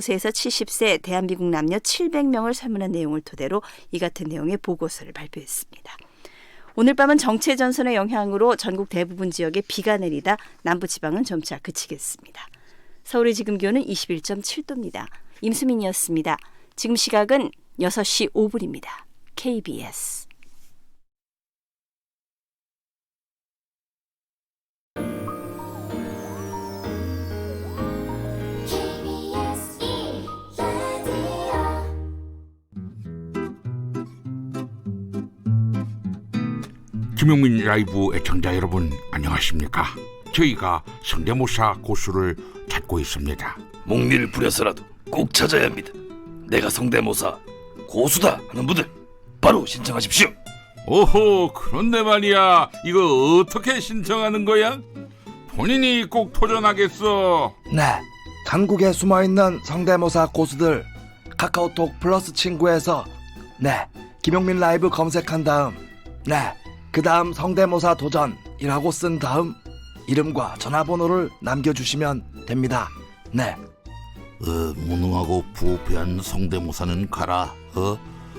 5세에서 70세 대한민국 남녀 700명을 설문한 내용을 토대로 이 같은 내용의 보고서를 발표했습니다. 오늘 밤은 정체전선의 영향으로 전국 대부분 지역에 비가 내리다 남부지방은 점차 그치겠습니다. 서울의 지금 기온은 21.7도입니다. 임수민이었습니다. 지금 시각은 6시 5분입니다. KBS 김용민 라이브 애청자 여러분 안녕하십니까? 저희가 성대모사 고수를 찾고 있습니다. 목리를 부려서라도 꼭 찾아야 합니다. 내가 성대모사 고수다 하는 분들 바로 신청하십시오. 오호, 그런데 말이야, 이거 어떻게 신청하는 거야? 본인이 꼭 도전하겠어. 네, 전국에 숨어있는 성대모사 고수들 카카오톡 플러스 친구에서 김용민 라이브 검색한 다음 그 다음 성대모사 도전이라고 쓴 다음 이름과 전화번호를 남겨주시면 됩니다. 무능하고 부패한 성대모사는 가라.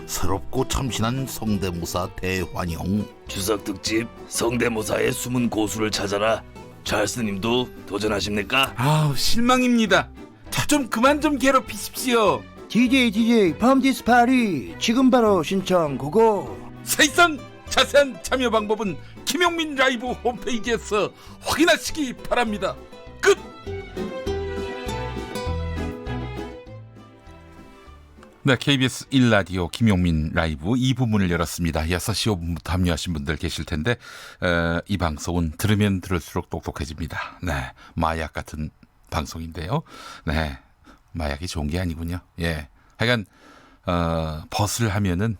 새롭고 참신한 성대모사 대환영. 추석 특집 성대모사의 숨은 고수를 찾아라. 찰스님도 도전하십니까? 아우, 실망입니다. 자, 좀 그만 좀 괴롭히십시오. DJ 펌디스 파리 지금 바로 신청 고고. 사실상 자세한 참여 방법은 김용민 라이브 홈페이지에서 확인하시기 바랍니다. 끝! 네, KBS 1라디오 김용민 라이브 2부문을 열었습니다. 6시 5분부터 합류하신 분들 계실 텐데 이 방송은 들으면 들을수록 똑똑해집니다. 네, 마약 같은 방송인데요. 네, 마약이 좋은 게 아니군요. 예, 하여간 벗을 하면은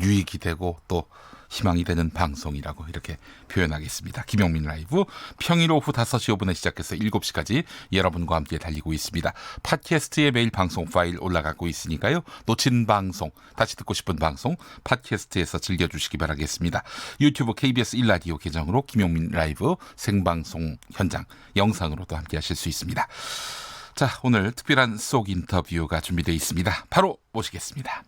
유익이 되고 또 희망이 되는 방송이라고 이렇게 표현하겠습니다. 김용민 라이브 평일 오후 5시 5분에 시작해서 7시까지 여러분과 함께 달리고 있습니다. 팟캐스트에 매일 방송 파일 올라가고 있으니까요. 놓친 방송, 다시 듣고 싶은 방송 팟캐스트에서 즐겨주시기 바라겠습니다. 유튜브 KBS 1라디오 계정으로 김용민 라이브 생방송 현장 영상으로도 함께 하실 수 있습니다. 자, 오늘 특별한 속 인터뷰가 준비되어 있습니다. 바로 모시겠습니다.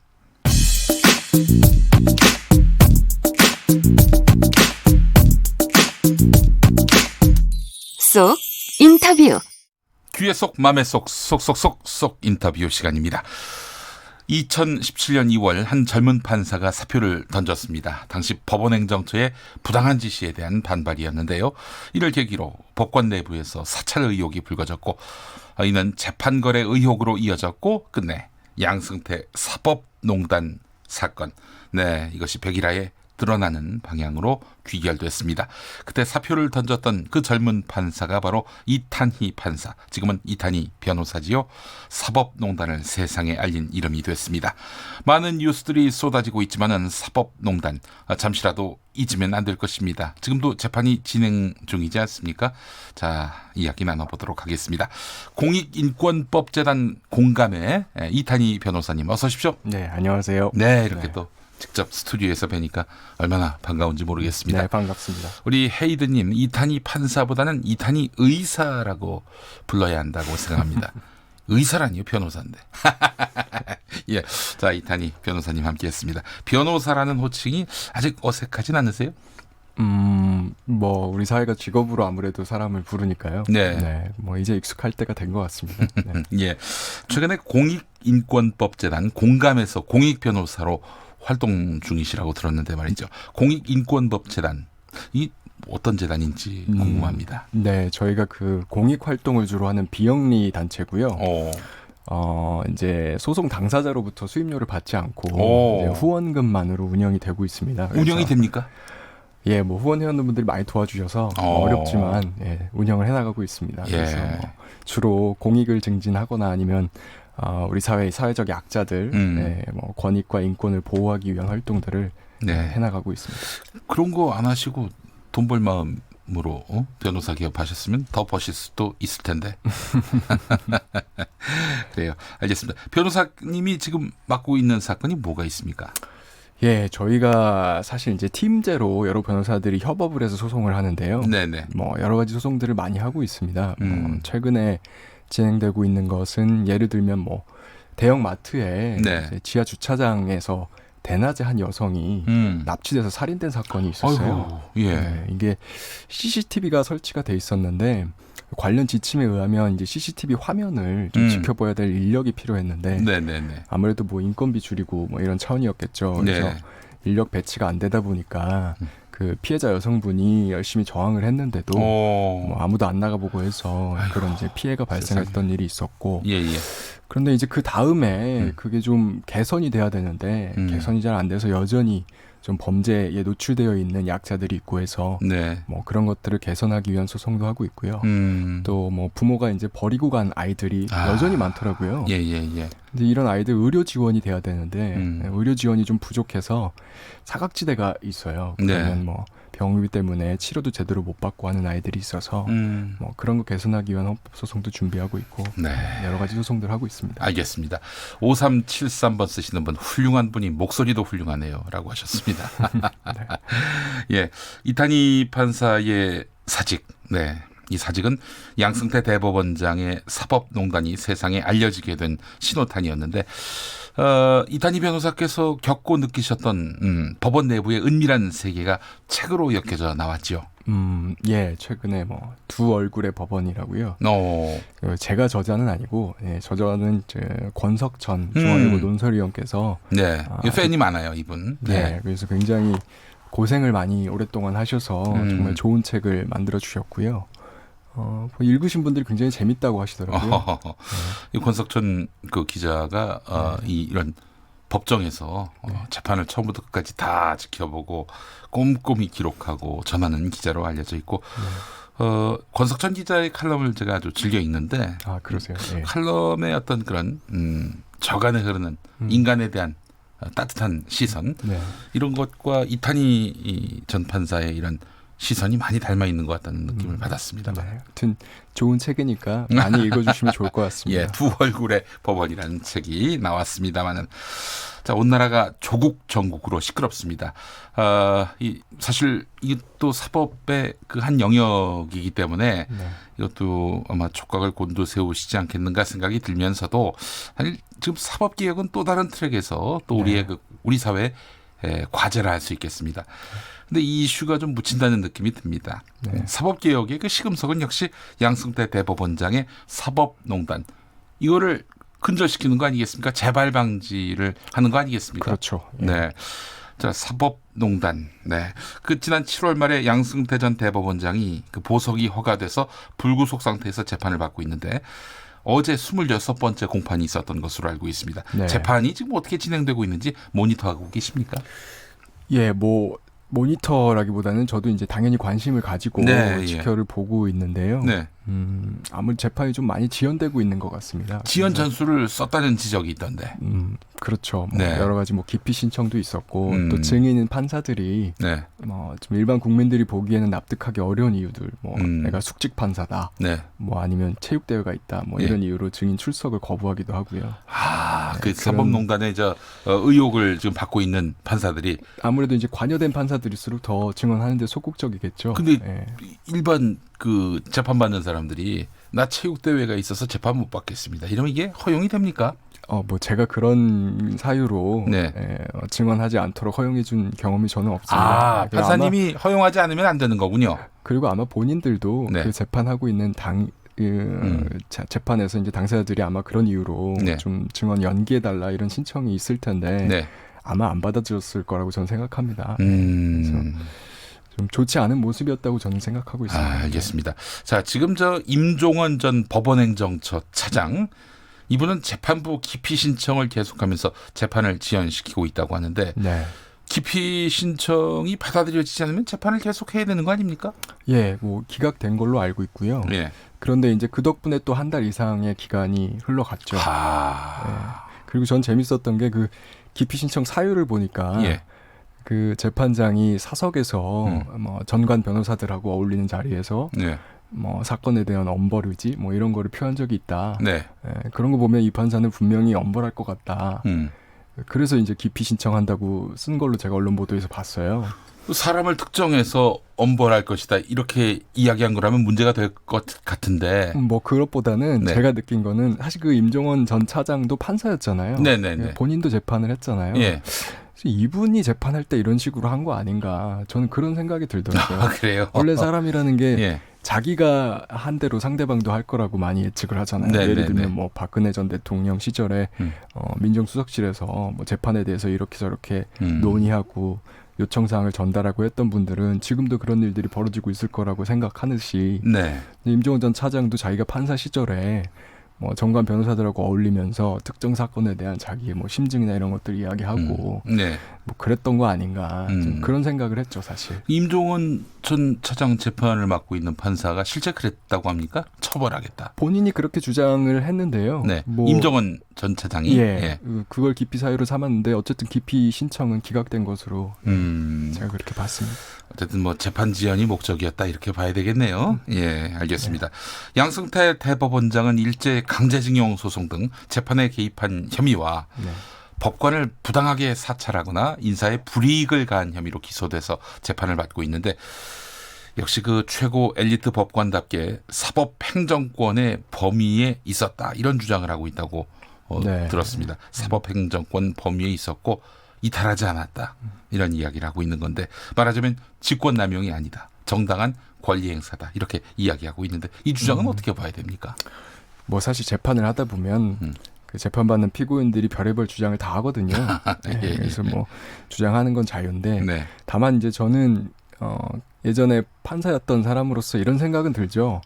속 인터뷰. 귀에 속 맘에 속 속 인터뷰 시간입니다. 2017년 2월 한 젊은 판사가 사표를 던졌습니다. 당시 법원행정처의 부당한 지시에 대한 반발이었는데요. 이를 계기로 법관 내부에서 사찰 의혹이 불거졌고 이는 재판거래 의혹으로 이어졌고 끝내 양승태 사법농단 사건, 이것이 백일화에 드러나는 방향으로 귀결됐습니다. 그때 사표를 던졌던 그 젊은 판사가 바로 이탄희 판사, 지금은 이탄희 변호사지요. 사법농단을 세상에 알린 이름이 됐습니다. 많은 뉴스들이 쏟아지고 있지만은 사법농단 잠시라도 잊으면 안 될 것입니다. 지금도 재판이 진행 중이지 않습니까? 자, 이야기 나눠보도록 하겠습니다. 공익인권법재단 공감회 이탄희 변호사님 어서 오십시오. 네, 안녕하세요. 네, 이렇게 또 직접 스튜디오에서 뵈니까 얼마나 반가운지 모르겠습니다. 네, 반갑습니다. 우리 헤이드님, 이탄희 판사보다는 이탄희 의사라고 불러야 한다고 생각합니다. 의사라니요, 변호사인데. 예, 자, 이탄희 변호사님 함께했습니다. 변호사라는 호칭이 아직 어색하진 않으세요? 우리 사회가 직업으로 아무래도 사람을 부르니까요. 네. 이제 익숙할 때가 된 것 같습니다. 네. 예, 최근에 공익인권법재단 공감에서 공익변호사로 활동 중이시라고 들었는데 말이죠. 공익인권법재단, 이 어떤 재단인지 궁금합니다. 네, 저희가 그 공익 활동을 주로 하는 비영리 단체고요. 이제 소송 당사자로부터 수임료를 받지 않고 이제 후원금만으로 운영이 되고 있습니다. 운영이 됩니까? 예, 후원 회원분들이 많이 도와주셔서 어렵지만 운영을 해나가고 있습니다. 그래서 주로 공익을 증진하거나 아니면 우리 사회의 사회적 약자들, 권익과 인권을 보호하기 위한 활동들을 해나가고 있습니다. 그런 거 안 하시고 돈 벌 마음으로 변호사 기업하셨으면 더 버실 수도 있을 텐데. 그래요. 알겠습니다. 변호사님이 지금 맡고 있는 사건이 뭐가 있습니까? 예, 저희가 사실 이제 팀제로 여러 변호사들이 협업을 해서 소송을 하는데요. 네네. 여러 가지 소송들을 많이 하고 있습니다. 최근에 진행되고 있는 것은 예를 들면 뭐 대형 마트에 네. 이제 지하 주차장에서 대낮에 한 여성이 납치돼서 살인된 사건이 있었어요. 아이고, 예. 네, 이게 CCTV가 설치가 돼 있었는데 관련 지침에 의하면 이제 CCTV 화면을 좀 지켜봐야 될 인력이 필요했는데 네네네. 아무래도 뭐 인건비 줄이고 뭐 이런 차원이었겠죠. 그래서 네. 인력 배치가 안 되다 보니까 그 피해자 여성분이 열심히 저항을 했는데도 뭐 아무도 안 나가보고 해서 그런 이제 피해가 발생했던 일이 있었고 예, 예. 그런데 이제 그 다음에 그게 좀 개선이 돼야 되는데 개선이 잘 안 돼서 여전히 좀 범죄에 노출되어 있는 약자들이 있고 해서 네. 뭐 그런 것들을 개선하기 위한 소송도 하고 있고요. 또 뭐 부모가 이제 버리고 간 아이들이 여전히 많더라고요. 예, 예, 예. 근데 이런 아이들 의료 지원이 돼야 되는데 의료 지원이 좀 부족해서 사각지대가 있어요. 그러면 네. 뭐 병원비 때문에 치료도 제대로 못 받고 하는 아이들이 있어서 뭐 그런 거 개선하기 위한 헌법 소송도 준비하고 있고 네. 여러 가지 소송들 하고 있습니다. 알겠습니다. 5373번 쓰시는 분 훌륭한 분이 목소리도 훌륭하네요라고 하셨습니다. 예, 이탄희 판사의 사직. 네. 이 사직은 양승태 대법원장의 사법농단이 세상에 알려지게 된 신호탄이었는데 이탄희 변호사께서 겪고 느끼셨던 법원 내부의 은밀한 세계가 책으로 엮여져 나왔죠. 예, 최근에 뭐 두 얼굴의 법원이라고요. 제가 저자는 아니고 저자는 권석천 중앙일보 논설위원께서 네, 팬이 많아요 이분. 네, 그래서 굉장히 고생을 많이 오랫동안 하셔서 정말 좋은 책을 만들어 주셨고요. 읽으신 분들이 굉장히 재밌다고 하시더라고요. 이 권석천 그 기자가 이런 법정에서 재판을 처음부터 끝까지 다 지켜보고 꼼꼼히 기록하고 전하는 기자로 알려져 있고 권석천 기자의 칼럼을 제가 아주 즐겨 읽는데 그러세요? 네. 칼럼의 어떤 그런 저간에 흐르는 인간에 대한 따뜻한 시선 이런 것과 이탄희 전 판사의 이런 시선이 많이 닮아 있는 것 같다는 느낌을 받았습니다. 네, 하여튼 좋은 책이니까 많이 읽어주시면 좋을 것 같습니다. 예, 두 얼굴의 법원이라는 책이 나왔습니다만은 자, 온 나라가 조국 전국으로 시끄럽습니다. 사실 이것도 사법의 그 한 영역이기 때문에 이것도 아마 촉각을 곤두세우시지 않겠는가 생각이 들면서도 사실 지금 사법개혁은 또 다른 트랙에서 또 우리의 우리 사회의 과제라 할 수 있겠습니다. 근데 이 이슈가 좀 묻힌다는 느낌이 듭니다. 사법개혁의 그 시금석은 역시 양승태 대법원장의 사법농단. 이거를 근절시키는 거 아니겠습니까? 재발 방지를 하는 거 아니겠습니까? 그렇죠. 예. 네. 자, 사법농단. 네. 그 지난 7월 말에 양승태 전 대법원장이 그 보석이 허가돼서 불구속 상태에서 재판을 받고 있는데 어제 26번째 공판이 있었던 것으로 알고 있습니다. 네. 재판이 지금 어떻게 진행되고 있는지 모니터하고 계십니까? 예, 뭐 모니터라기보다는 저도 이제 당연히 관심을 가지고 지켜를 보고 있는데요. 네. 아무리 재판이 좀 많이 지연되고 있는 것 같습니다. 지연 전술을 썼다는 지적이 있던데. 그렇죠. 뭐 여러 가지 뭐 기피 신청도 있었고 또 증인인 판사들이 좀 일반 국민들이 보기에는 납득하기 어려운 이유들, 뭐 내가 숙직 판사다, 뭐 아니면 체육 대회가 있다, 뭐 이런 이유로 증인 출석을 거부하기도 하고요. 그 사법농단의 의혹을 지금 받고 있는 판사들이 아무래도 이제 관여된 판사들일수록 더 증언하는데 소극적이겠죠. 근데 일반 그 재판 받는 사람들이 나 체육 대회가 있어서 재판 못 받겠습니다. 이러면 이게 허용이 됩니까? 뭐 제가 그런 사유로 증언하지 않도록 허용해준 경험이 저는 없습니다. 판사님이 허용하지 않으면 안 되는 거군요. 그리고 아마 본인들도 그 재판하고 있는 재판에서 이제 당사자들이 아마 그런 이유로 좀 증언 연기해달라 이런 신청이 있을 텐데 아마 안 받아들였을 거라고 저는 생각합니다. 그래서 좀 좋지 않은 모습이었다고 저는 생각하고 있습니다. 알겠습니다. 자, 지금 임종원 전 법원행정처 차장 이분은 재판부 기피 신청을 계속하면서 재판을 지연시키고 있다고 하는데 기피 신청이 받아들여지지 않으면 재판을 계속해야 되는 거 아닙니까? 예, 뭐 기각된 걸로 알고 있고요. 그런데 이제 그 덕분에 또 한 달 이상의 기간이 흘러갔죠. 그리고 전 재밌었던 게 그 기피 신청 사유를 보니까 그 재판장이 사석에서 뭐 전관 변호사들하고 어울리는 자리에서 뭐 사건에 대한 엄벌 의지 뭐 이런 거를 표한 적이 있다. 그런 거 보면 이 판사는 분명히 엄벌할 것 같다. 그래서 이제 기피 신청한다고 쓴 걸로 제가 언론 보도에서 봤어요. 사람을 특정해서 엄벌할 것이다 이렇게 이야기한 거라면 문제가 될 것 같은데. 뭐 그것보다는 네. 제가 느낀 거는 사실 그 임종원 전 차장도 판사였잖아요. 네네네. 본인도 재판을 했잖아요. 예. 이분이 재판할 때 이런 식으로 한 거 아닌가 저는 그런 생각이 들더라고요. 아, 그래요? 원래 사람이라는 게 예. 자기가 한 대로 상대방도 할 거라고 많이 예측을 하잖아요. 네, 예를 네, 들면 네. 뭐 박근혜 전 대통령 시절에 민정수석실에서 뭐 재판에 대해서 이렇게 저렇게 논의하고 요청사항을 전달하고 했던 분들은 지금도 그런 일들이 벌어지고 있을 거라고 생각하듯이 네. 임종원 전 차장도 자기가 판사 시절에 뭐 정관 변호사들하고 어울리면서 특정 사건에 대한 자기의 뭐 심증이나 이런 것들 이야기하고 네. 뭐 그랬던 거 아닌가 좀 그런 생각을 했죠 사실. 임종원 전 차장 재판을 맡고 있는 판사가 실제 그랬다고 합니까? 처벌하겠다. 본인이 그렇게 주장을 했는데요. 네. 뭐 임종원 전 차장이. 예, 그걸 기피 사유로 삼았는데 어쨌든 기피 신청은 기각된 것으로 제가 그렇게 봤습니다. 어쨌든 뭐 재판 지연이 목적이었다 이렇게 봐야 되겠네요. 예, 알겠습니다. 양승태 대법원장은 일제 강제징용 소송 등 재판에 개입한 혐의와 법관을 부당하게 사찰하거나 인사에 불이익을 가한 혐의로 기소돼서 재판을 받고 있는데 역시 그 최고 엘리트 법관답게 사법행정권의 범위에 있었다 이런 주장을 하고 있다고 들었습니다. 사법행정권 범위에 있었고 이탈하지 않았다 이런 이야기를 하고 있는 건데 말하자면 직권남용이 아니다. 정당한 권리행사다 이렇게 이야기하고 있는데 이 주장은 어떻게 봐야 됩니까? 뭐 사실 재판을 하다 보면 그 재판받는 피고인들이 별의별 주장을 다 하거든요. 예, 그래서 뭐 주장하는 건 자유인데 네. 다만 이제 저는 예전에 판사였던 사람으로서 이런 생각은 들죠.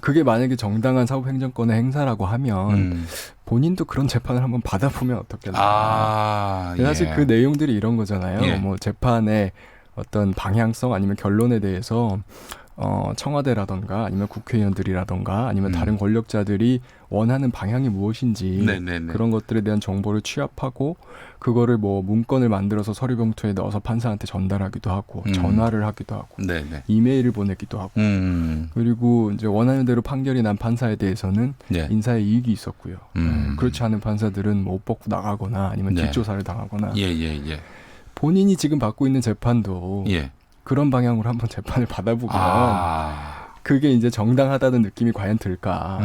그게 만약에 정당한 사법행정권의 행사라고 하면 본인도 그런 재판을 한번 받아보면 어떻겠나. 사실 그 내용들이 이런 거잖아요. 예. 뭐 재판의 어떤 방향성 아니면 결론에 대해서 청와대라던가 아니면 국회의원들이라던가 아니면 다른 권력자들이 원하는 방향이 무엇인지 네네네. 그런 것들에 대한 정보를 취합하고 그거를 뭐 문건을 만들어서 서류봉투에 넣어서 판사한테 전달하기도 하고 전화를 하기도 하고 네네. 이메일을 보내기도 하고 그리고 이제 원하는 대로 판결이 난 판사에 대해서는 네. 인사에 이익이 있었고요. 그렇지 않은 판사들은 뭐 옷 벗고 나가거나 아니면 뒷조사를 당하거나 예. 본인이 지금 받고 있는 재판도 예. 그런 방향으로 한번 재판을 받아보면 그게 이제 정당하다는 느낌이 과연 들까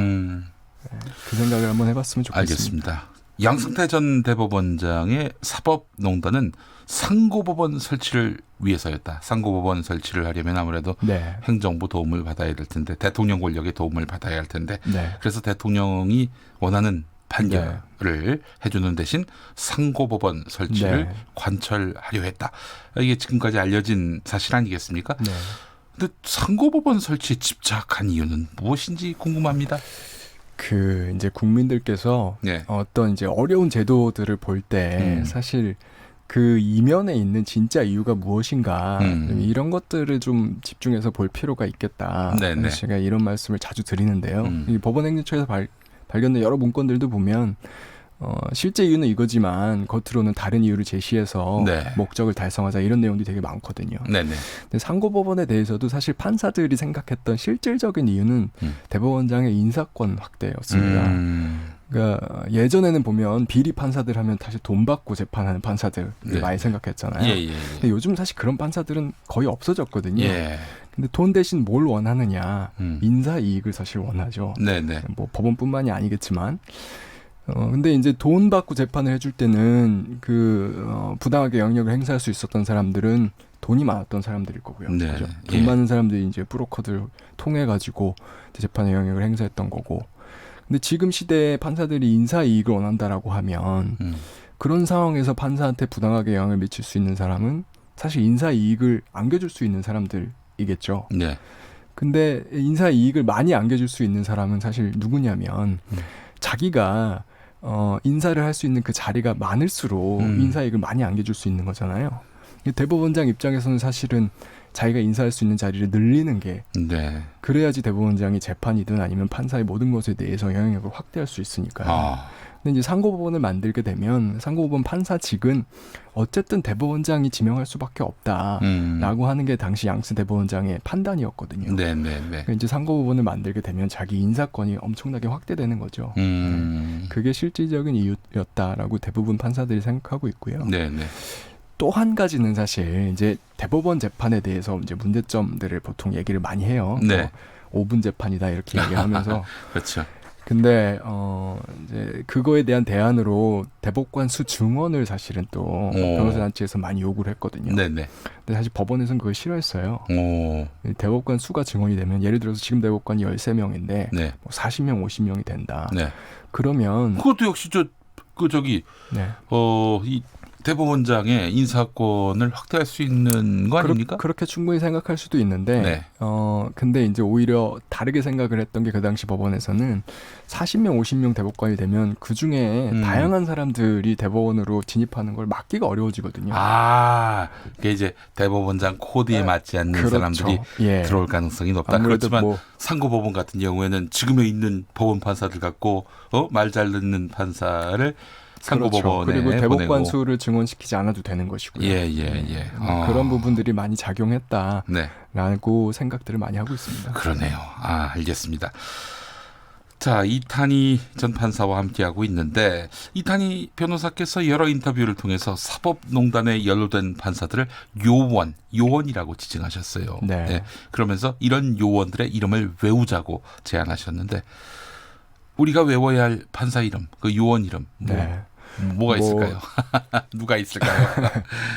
그 생각을 한번 해봤으면 좋겠습니다. 알겠습니다. 양승태 전 대법원장의 사법농단은 상고법원 설치를 위해서였다. 상고법원 설치를 하려면 아무래도 행정부 도움을 받아야 될 텐데 대통령 권력의 도움을 받아야 할 텐데 그래서 대통령이 원하는 판결을 해주는 대신 상고법원 설치를 관철하려 했다. 이게 지금까지 알려진 사실 아니겠습니까? 근데 상고법원 설치에 집착한 이유는 무엇인지 궁금합니다. 그 이제 국민들께서 어떤 이제 어려운 제도들을 볼 때 사실 그 이면에 있는 진짜 이유가 무엇인가 이런 것들을 좀 집중해서 볼 필요가 있겠다. 제가 이런 말씀을 자주 드리는데요. 이 법원행정처에서 발견된 여러 문건들도 보면 실제 이유는 이거지만 겉으로는 다른 이유를 제시해서 목적을 달성하자 이런 내용들이 되게 많거든요. 근데 상고법원에 대해서도 사실 판사들이 생각했던 실질적인 이유는 대법원장의 인사권 확대였습니다. 그러니까 예전에는 보면 비리 판사들 하면 사실 돈 받고 재판하는 판사들 많이 생각했잖아요. 근데 요즘 사실 그런 판사들은 거의 없어졌거든요. 근데 돈 대신 뭘 원하느냐 인사 이익을 사실 원하죠. 뭐 법원뿐만이 아니겠지만 근데 이제 돈 받고 재판을 해줄 때는 부당하게 영역을 행사할 수 있었던 사람들은 돈이 많았던 사람들일 거고요. 그죠? 돈 많은 사람들이 이제 브로커들 통해 가지고 재판의 영역을 행사했던 거고. 근데 지금 시대에 판사들이 인사 이익을 원한다라고 하면 그런 상황에서 판사한테 부당하게 영향을 미칠 수 있는 사람은 사실 인사 이익을 안겨줄 수 있는 사람들이겠죠. 근데 인사 이익을 많이 안겨줄 수 있는 사람은 사실 누구냐면 자기가 인사를 할 수 있는 그 자리가 많을수록 인사 이익을 많이 안겨줄 수 있는 거잖아요. 대법원장 입장에서는 사실은 자기가 인사할 수 있는 자리를 늘리는 게 그래야지 대법원장이 재판이든 아니면 판사의 모든 것에 대해서 영향력을 확대할 수 있으니까요. 근데 이제 상고법원을 만들게 되면 상고법원 판사직은 어쨌든 대법원장이 지명할 수밖에 없다라고 하는 게 당시 양승 대법원장의 판단이었거든요. 네네네. 그러니까 이제 상고법원을 만들게 되면 자기 인사권이 엄청나게 확대되는 거죠. 그게 실질적인 이유였다라고 대부분 판사들이 생각하고 있고요. 네네. 또 한 가지는 사실 이제 대법원 재판에 대해서 이제 문제점들을 보통 얘기를 많이 해요. 네. 5분 재판이다 이렇게 얘기하면서 그렇죠. 근데 이제 그거에 대한 대안으로 대법관 수 증원을 사실은 또 변호사단체에서 많이 요구를 했거든요. 네네. 근데 사실 법원에서는 그걸 싫어했어요. 오. 대법관 수가 증원이 되면 예를 들어서 지금 대법관이 13명인데 네. 뭐 40명, 50명이 된다. 네. 그러면 그것도 역시 네. 이 대법원장의 인사권을 확대할 수 있는 거 아닙니까? 그렇게 충분히 생각할 수도 있는데, 네. 근데 이제 오히려 다르게 생각을 했던 게 그 당시 법원에서는 40명, 50명 대법관이 되면 그 중에 다양한 사람들이 대법원으로 진입하는 걸 막기가 어려워지거든요. 아, 그게 이제 대법원장 코드에 맞지 않는 그렇죠. 사람들이 예. 들어올 가능성이 높다. 아무래도 그렇지만 뭐 상고법원 같은 경우에는 지금에 있는 법원 판사들 갖고 말 잘 듣는 판사를 상고법원에 그렇죠. 그리고 대법관 보내고. 수를 증원시키지 않아도 되는 것이고요. 예. 그런 부분들이 많이 작용했다라고 네. 생각들을 많이 하고 있습니다. 그러네요. 알겠습니다. 자, 이탄희 전 판사와 함께하고 있는데 이탄희 변호사께서 여러 인터뷰를 통해서 사법농단에 연루된 판사들을 요원이라고 지칭하셨어요. 네. 그러면서 이런 요원들의 이름을 외우자고 제안하셨는데 우리가 외워야 할 판사 이름, 그 요원 이름 뭐가 있을까요? 누가 있을까요?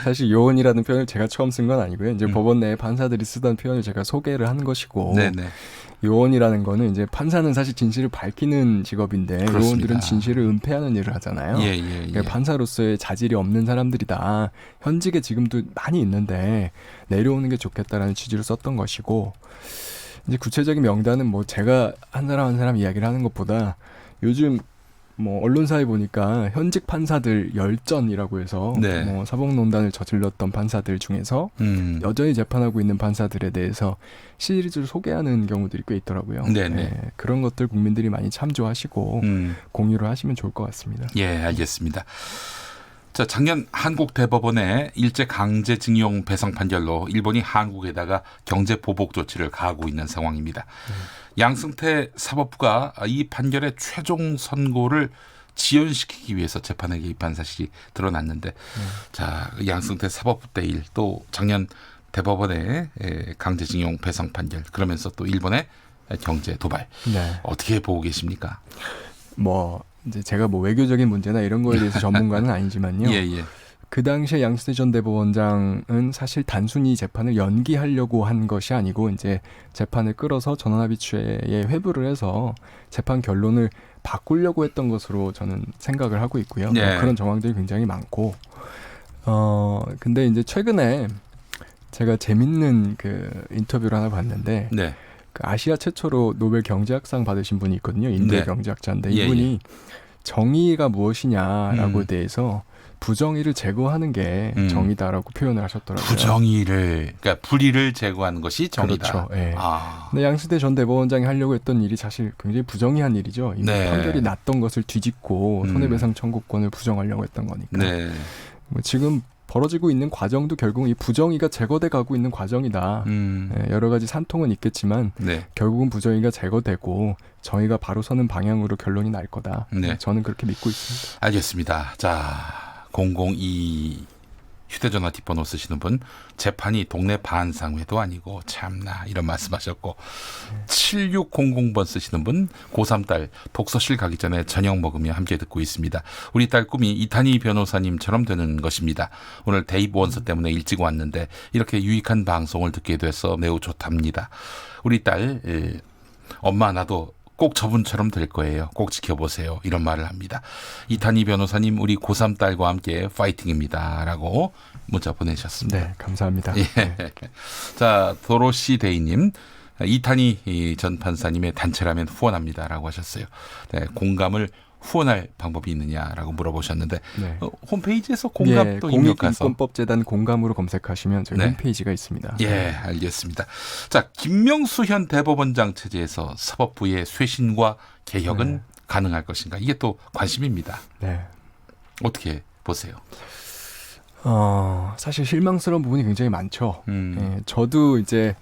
사실 요원이라는 표현을 제가 처음 쓴 건 아니고요. 이제 법원 내에 판사들이 쓰던 표현을 제가 소개를 한 것이고 네네. 요원이라는 거는 이제 판사는 사실 진실을 밝히는 직업인데 그렇습니다. 요원들은 진실을 은폐하는 일을 하잖아요. 예. 그러니까 판사로서의 자질이 없는 사람들이다. 현직에 지금도 많이 있는데 내려오는 게 좋겠다라는 취지로 썼던 것이고 이제 구체적인 명단은 뭐 제가 한 사람 이야기를 하는 것보다 요즘 뭐 언론사에 보니까 현직 판사들 열전이라고 해서 네. 뭐 사법농단을 저질렀던 판사들 중에서 여전히 재판하고 있는 판사들에 대해서 시리즈를 소개하는 경우들이 꽤 있더라고요. 네네. 예, 그런 것들 국민들이 많이 참조하시고 공유를 하시면 좋을 것 같습니다. 예, 알겠습니다. 자, 작년 한국 대법원의 일제 강제징용 배상 판결로 일본이 한국에다가 경제 보복 조치를 가하고 있는 상황입니다. 양승태 사법부가 이 판결의 최종 선고를 지연시키기 위해서 재판에 개입한 사실이 드러났는데, 자, 양승태 사법부 때 일 또 작년 대법원의 강제징용 배상 판결 그러면서 또 일본의 경제 도발 어떻게 보고 계십니까? 뭐 이제 제가 뭐 외교적인 문제나 이런 거에 대해서 전문가는 아니지만요. 예. 그 당시에 양승태 전 대법원장은 사실 단순히 재판을 연기하려고 한 것이 아니고 이제 재판을 끌어서 전원합의체에 회부를 해서 재판 결론을 바꾸려고 했던 것으로 저는 생각을 하고 있고요. 네. 그런 정황들이 굉장히 많고 근데 이제 최근에 제가 재밌는 그 인터뷰를 하나 봤는데 네. 그 아시아 최초로 노벨 경제학상 받으신 분이 있거든요. 인도의 네. 경제학자인데 예, 이분이 정의가 무엇이냐라고 대해서 부정의를 제거하는 게 정의다라고 표현을 하셨더라고요. 부정의를, 그러니까 불의를 제거하는 것이 정의다. 그렇죠. 예. 아. 근데 양승태 전 대법원장이 하려고 했던 일이 사실 굉장히 부정의한 일이죠. 이미 네. 판결이 났던 것을 뒤집고 손해배상 청구권을 부정하려고 했던 거니까. 네. 뭐 지금 벌어지고 있는 과정도 결국 이 부정의가 제거돼 가고 있는 과정이다. 예, 여러 가지 산통은 있겠지만 네. 결국은 부정의가 제거되고 정의가 바로 서는 방향으로 결론이 날 거다. 네. 저는 그렇게 믿고 있습니다. 알겠습니다. 자, 002 휴대전화 뒷번호 쓰시는 분, 재판이 동네 반상회도 아니고 참나 이런 말씀하셨고, 7600번 쓰시는 분, 고3 딸 독서실 가기 전에 저녁 먹으며 함께 듣고 있습니다. 우리 딸 꿈이 이탄희 변호사님처럼 되는 것입니다. 오늘 대입 원서 때문에 일찍 왔는데 이렇게 유익한 방송을 듣게 돼서 매우 좋답니다. 우리 딸 엄마 나도 꼭 저분처럼 될 거예요. 꼭 지켜보세요. 이런 말을 합니다. 이탄희 변호사님 우리 고3 딸과 함께 파이팅입니다. 라고 문자 보내셨습니다. 네, 감사합니다. 예. 자, 도로시 데이님, 이탄희 전 판사님의 단체라면 후원합니다. 라고 하셨어요. 네, 공감을 후원할 방법이 있느냐라고 물어보셨는데 네. 홈페이지에서 공감도 입력해서 공익인권법재단 공감으로 검색하시면 저희 네. 홈페이지가 있습니다. 예, 알겠습니다. 자, 김명수 현 대법원장 체제에서 사법부의 쇄신과 개혁은 가능할 것인가 이게 또 관심입니다. 네. 어떻게 보세요? 사실 실망스러운 부분이 굉장히 많죠. 예, 저도 이제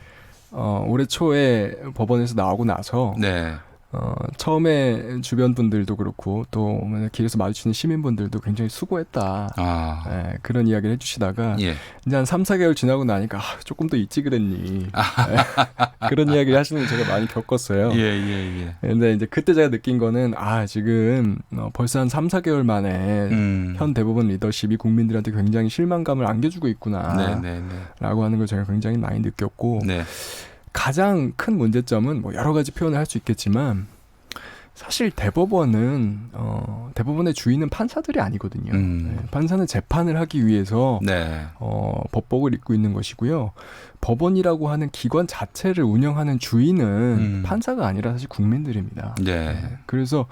올해 초에 법원에서 나오고 나서 네. 처음에 주변 분들도 그렇고 또 길에서 마주치는 시민분들도 굉장히 수고했다. 예, 그런 이야기를 해주시다가 예. 이제 한 3, 4개월 지나고 나니까 조금 더 있지 그랬니. 예, 그런 이야기를 하시는 걸 제가 많이 겪었어요. 예. 근데 이제 그때 제가 느낀 거는 지금 벌써 한 3, 4개월 만에 현 대법원 리더십이 국민들한테 굉장히 실망감을 안겨주고 있구나. 라고 하는 걸 제가 굉장히 많이 느꼈고 네. 가장 큰 문제점은 뭐 여러 가지 표현을 할 수 있겠지만 사실 대법원의 주인은 판사들이 아니거든요. 네, 판사는 재판을 하기 위해서 네. 법복을 입고 있는 것이고요. 법원이라고 하는 기관 자체를 운영하는 주인은 판사가 아니라 사실 국민들입니다. 네. 그래서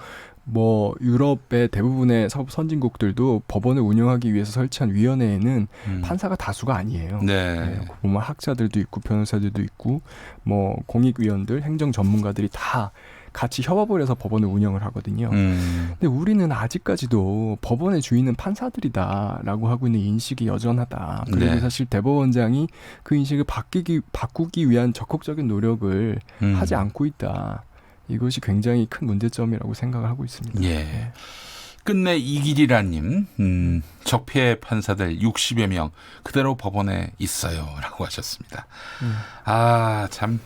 뭐 유럽의 대부분의 선진국들도 법원을 운영하기 위해서 설치한 위원회에는 판사가 다수가 아니에요. 네. 보면 학자들도 있고 변호사들도 있고 뭐 공익위원들, 행정 전문가들이 다 같이 협업을 해서 법원을 운영을 하거든요. 근데 우리는 아직까지도 법원의 주인은 판사들이다라고 하고 있는 인식이 여전하다. 그리고 네. 사실 대법원장이 그 인식을 바꾸기 위한 적극적인 노력을 하지 않고 있다. 이것이 굉장히 큰 문제점이라고 생각을 하고 있습니다. 예. 끝내 이길이라님, 적폐 판사들 60여 명 그대로 법원에 있어요라고 하셨습니다. 참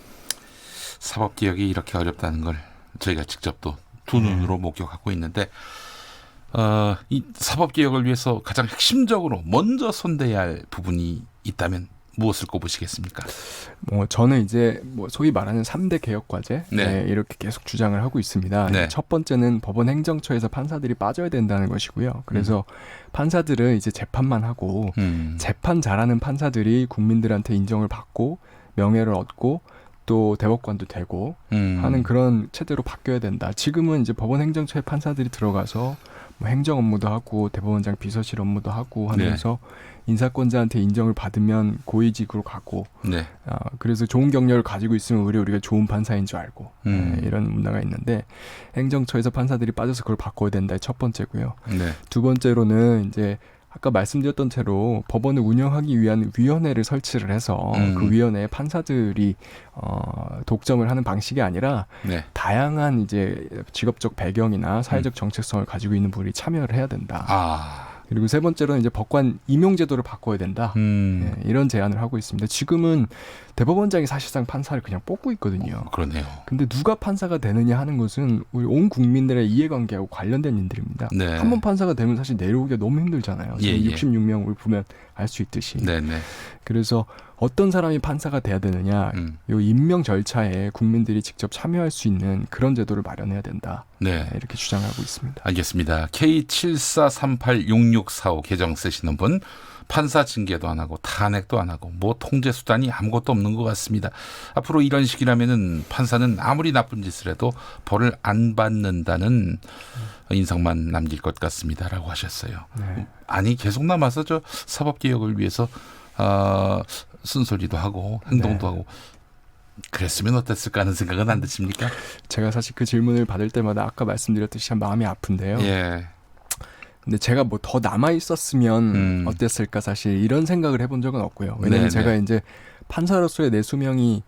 사법개혁이 이렇게 어렵다는 걸 저희가 직접 또 두 눈으로 목격하고 있는데 이 사법개혁을 위해서 가장 핵심적으로 먼저 손대야 할 부분이 있다면 무엇을 꼽으시겠습니까? 저는 이제 소위 말하는 3대 개혁 과제 네. 이렇게 계속 주장을 하고 있습니다. 네. 첫 번째는 법원 행정처에서 판사들이 빠져야 된다는 것이고요. 그래서 판사들은 이제 재판만 하고 재판 잘하는 판사들이 국민들한테 인정을 받고 명예를 얻고 또 대법관도 되고 하는 그런 체제로 바뀌어야 된다. 지금은 이제 법원 행정처에 판사들이 들어가서 행정 업무도 하고 대법원장 비서실 업무도 하고 하면서 인사권자한테 인정을 받으면 고위직으로 가고 네. 그래서 좋은 경력을 가지고 있으면 우리가 좋은 판사인 줄 알고 이런 문화가 있는데 행정처에서 판사들이 빠져서 그걸 바꿔야 된다. 첫 번째고요. 네. 두 번째로는 이제 아까 말씀드렸던 채로 법원을 운영하기 위한 위원회를 설치를 해서 그 위원회에 판사들이 독점을 하는 방식이 아니라 네. 다양한 이제 직업적 배경이나 사회적 정체성을 가지고 있는 분이 참여를 해야 된다. 그리고 세 번째로는 이제 법관 임용 제도를 바꿔야 된다. 이런 제안을 하고 있습니다. 지금은 대법원장이 사실상 판사를 그냥 뽑고 있거든요. 그러네요. 근데 누가 판사가 되느냐 하는 것은 우리 온 국민들의 이해관계하고 관련된 일들입니다. 네. 한 번 판사가 되면 사실 내려오기가 너무 힘들잖아요. 예, 66명을 보면 알 수 있듯이. 네네. 그래서 어떤 사람이 판사가 돼야 되느냐, 이 임명 절차에 국민들이 직접 참여할 수 있는 그런 제도를 마련해야 된다. 네. 이렇게 주장하고 있습니다. 알겠습니다. K74386645 계정 쓰시는 분 판사 징계도 안 하고 탄핵도 안 하고 뭐 통제 수단이 아무것도 없는 것 같습니다. 앞으로 이런 식이라면은 판사는 아무리 나쁜 짓을 해도 벌을 안 받는다는 인상만 남길 것 같습니다라고 하셨어요. 네. 아니 계속 남아서 저 사법개혁을 위해서 쓴소리도 하고 행동도 하고 그랬으면 어땠을까 하는 생각은 안 드십니까? 제가 사실 그 질문을 받을 때마다 아까 말씀드렸듯이 참 마음이 아픈데요. 예. 근데 제가 뭐 더 남아 있었으면 어땠을까 사실 이런 생각을 해본 적은 없고요. 왜냐하면 제가 이제 판사로서의 내 수명이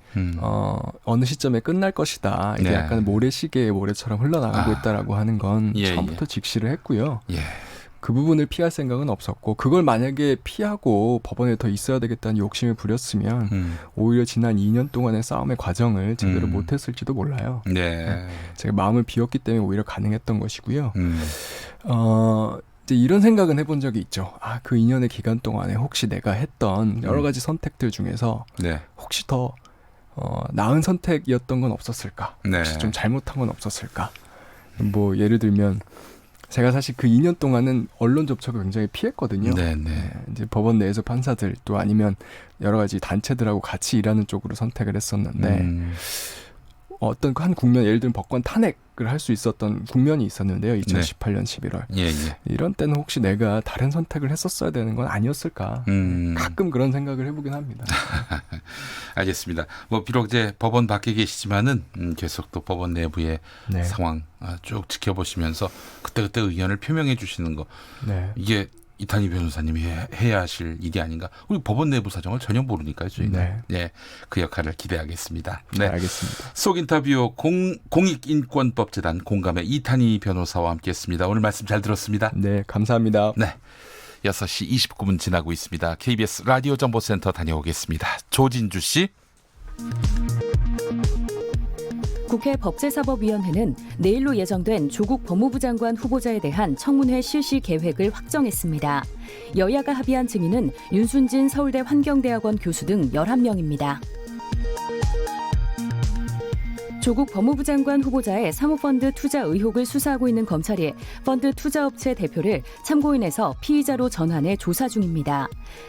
어느 시점에 끝날 것이다. 이게 약간 모래시계의 모래처럼 흘러나가고 있다라고 하는 건 처음부터 직시를 했고요. 예. 그 부분을 피할 생각은 없었고 그걸 만약에 피하고 법원에 더 있어야 되겠다는 욕심을 부렸으면 오히려 지난 2년 동안의 싸움의 과정을 제대로 못했을지도 몰라요. 네. 제가 마음을 비웠기 때문에 오히려 가능했던 것이고요. 이제 이런 생각은 해본 적이 있죠. 그 2년의 기간 동안에 혹시 내가 했던 여러 가지 선택들 중에서 혹시 더 나은 선택이었던 건 없었을까? 혹시 좀 잘못한 건 없었을까? 뭐 예를 들면 제가 사실 그 2년 동안은 언론 접촉을 굉장히 피했거든요. 이제 법원 내에서 판사들 또 아니면 여러 가지 단체들하고 같이 일하는 쪽으로 선택을 했었는데 어떤 한 국면, 예를 들면 법관 탄핵을 할 수 있었던 국면이 있었는데요. 2018년 11월. 예. 이런 때는 혹시 내가 다른 선택을 했었어야 되는 건 아니었을까? 가끔 그런 생각을 해보긴 합니다. 알겠습니다. 뭐 비록 이제 법원 밖에 계시지만은 계속 또 법원 내부의 네. 상황 쭉 지켜보시면서 그때그때 의견을 표명해 주시는 거. 네. 이게 이탄희 변호사님이 해야 하실 일이 아닌가. 우리 법원 내부 사정을 전혀 모르니까요. 저희는. 네. 예, 그 역할을 기대하겠습니다. 네, 알겠습니다. 속 인터뷰 공익인권법재단 공감의 이탄희 변호사와 함께했습니다. 오늘 말씀 잘 들었습니다. 네, 감사합니다. 네, 6시 29분 지나고 있습니다. KBS 라디오 정보센터 다녀오겠습니다. 조진주 씨. 국회 법제사법위원회는 내일로 예정된 조국 법무부 장관 후보자에 대한 청문회 실시 계획을 확정했습니다. 여야가 합의한 증인은 윤순진 서울대 환경대학원 교수 등 11명입니다. 조국 법무부 장관 후보자의 사모펀드 투자 의혹을 수사하고 있는 검찰이 펀드 투자업체 대표를 참고인에서 피의자로 전환해 조사 중입니다.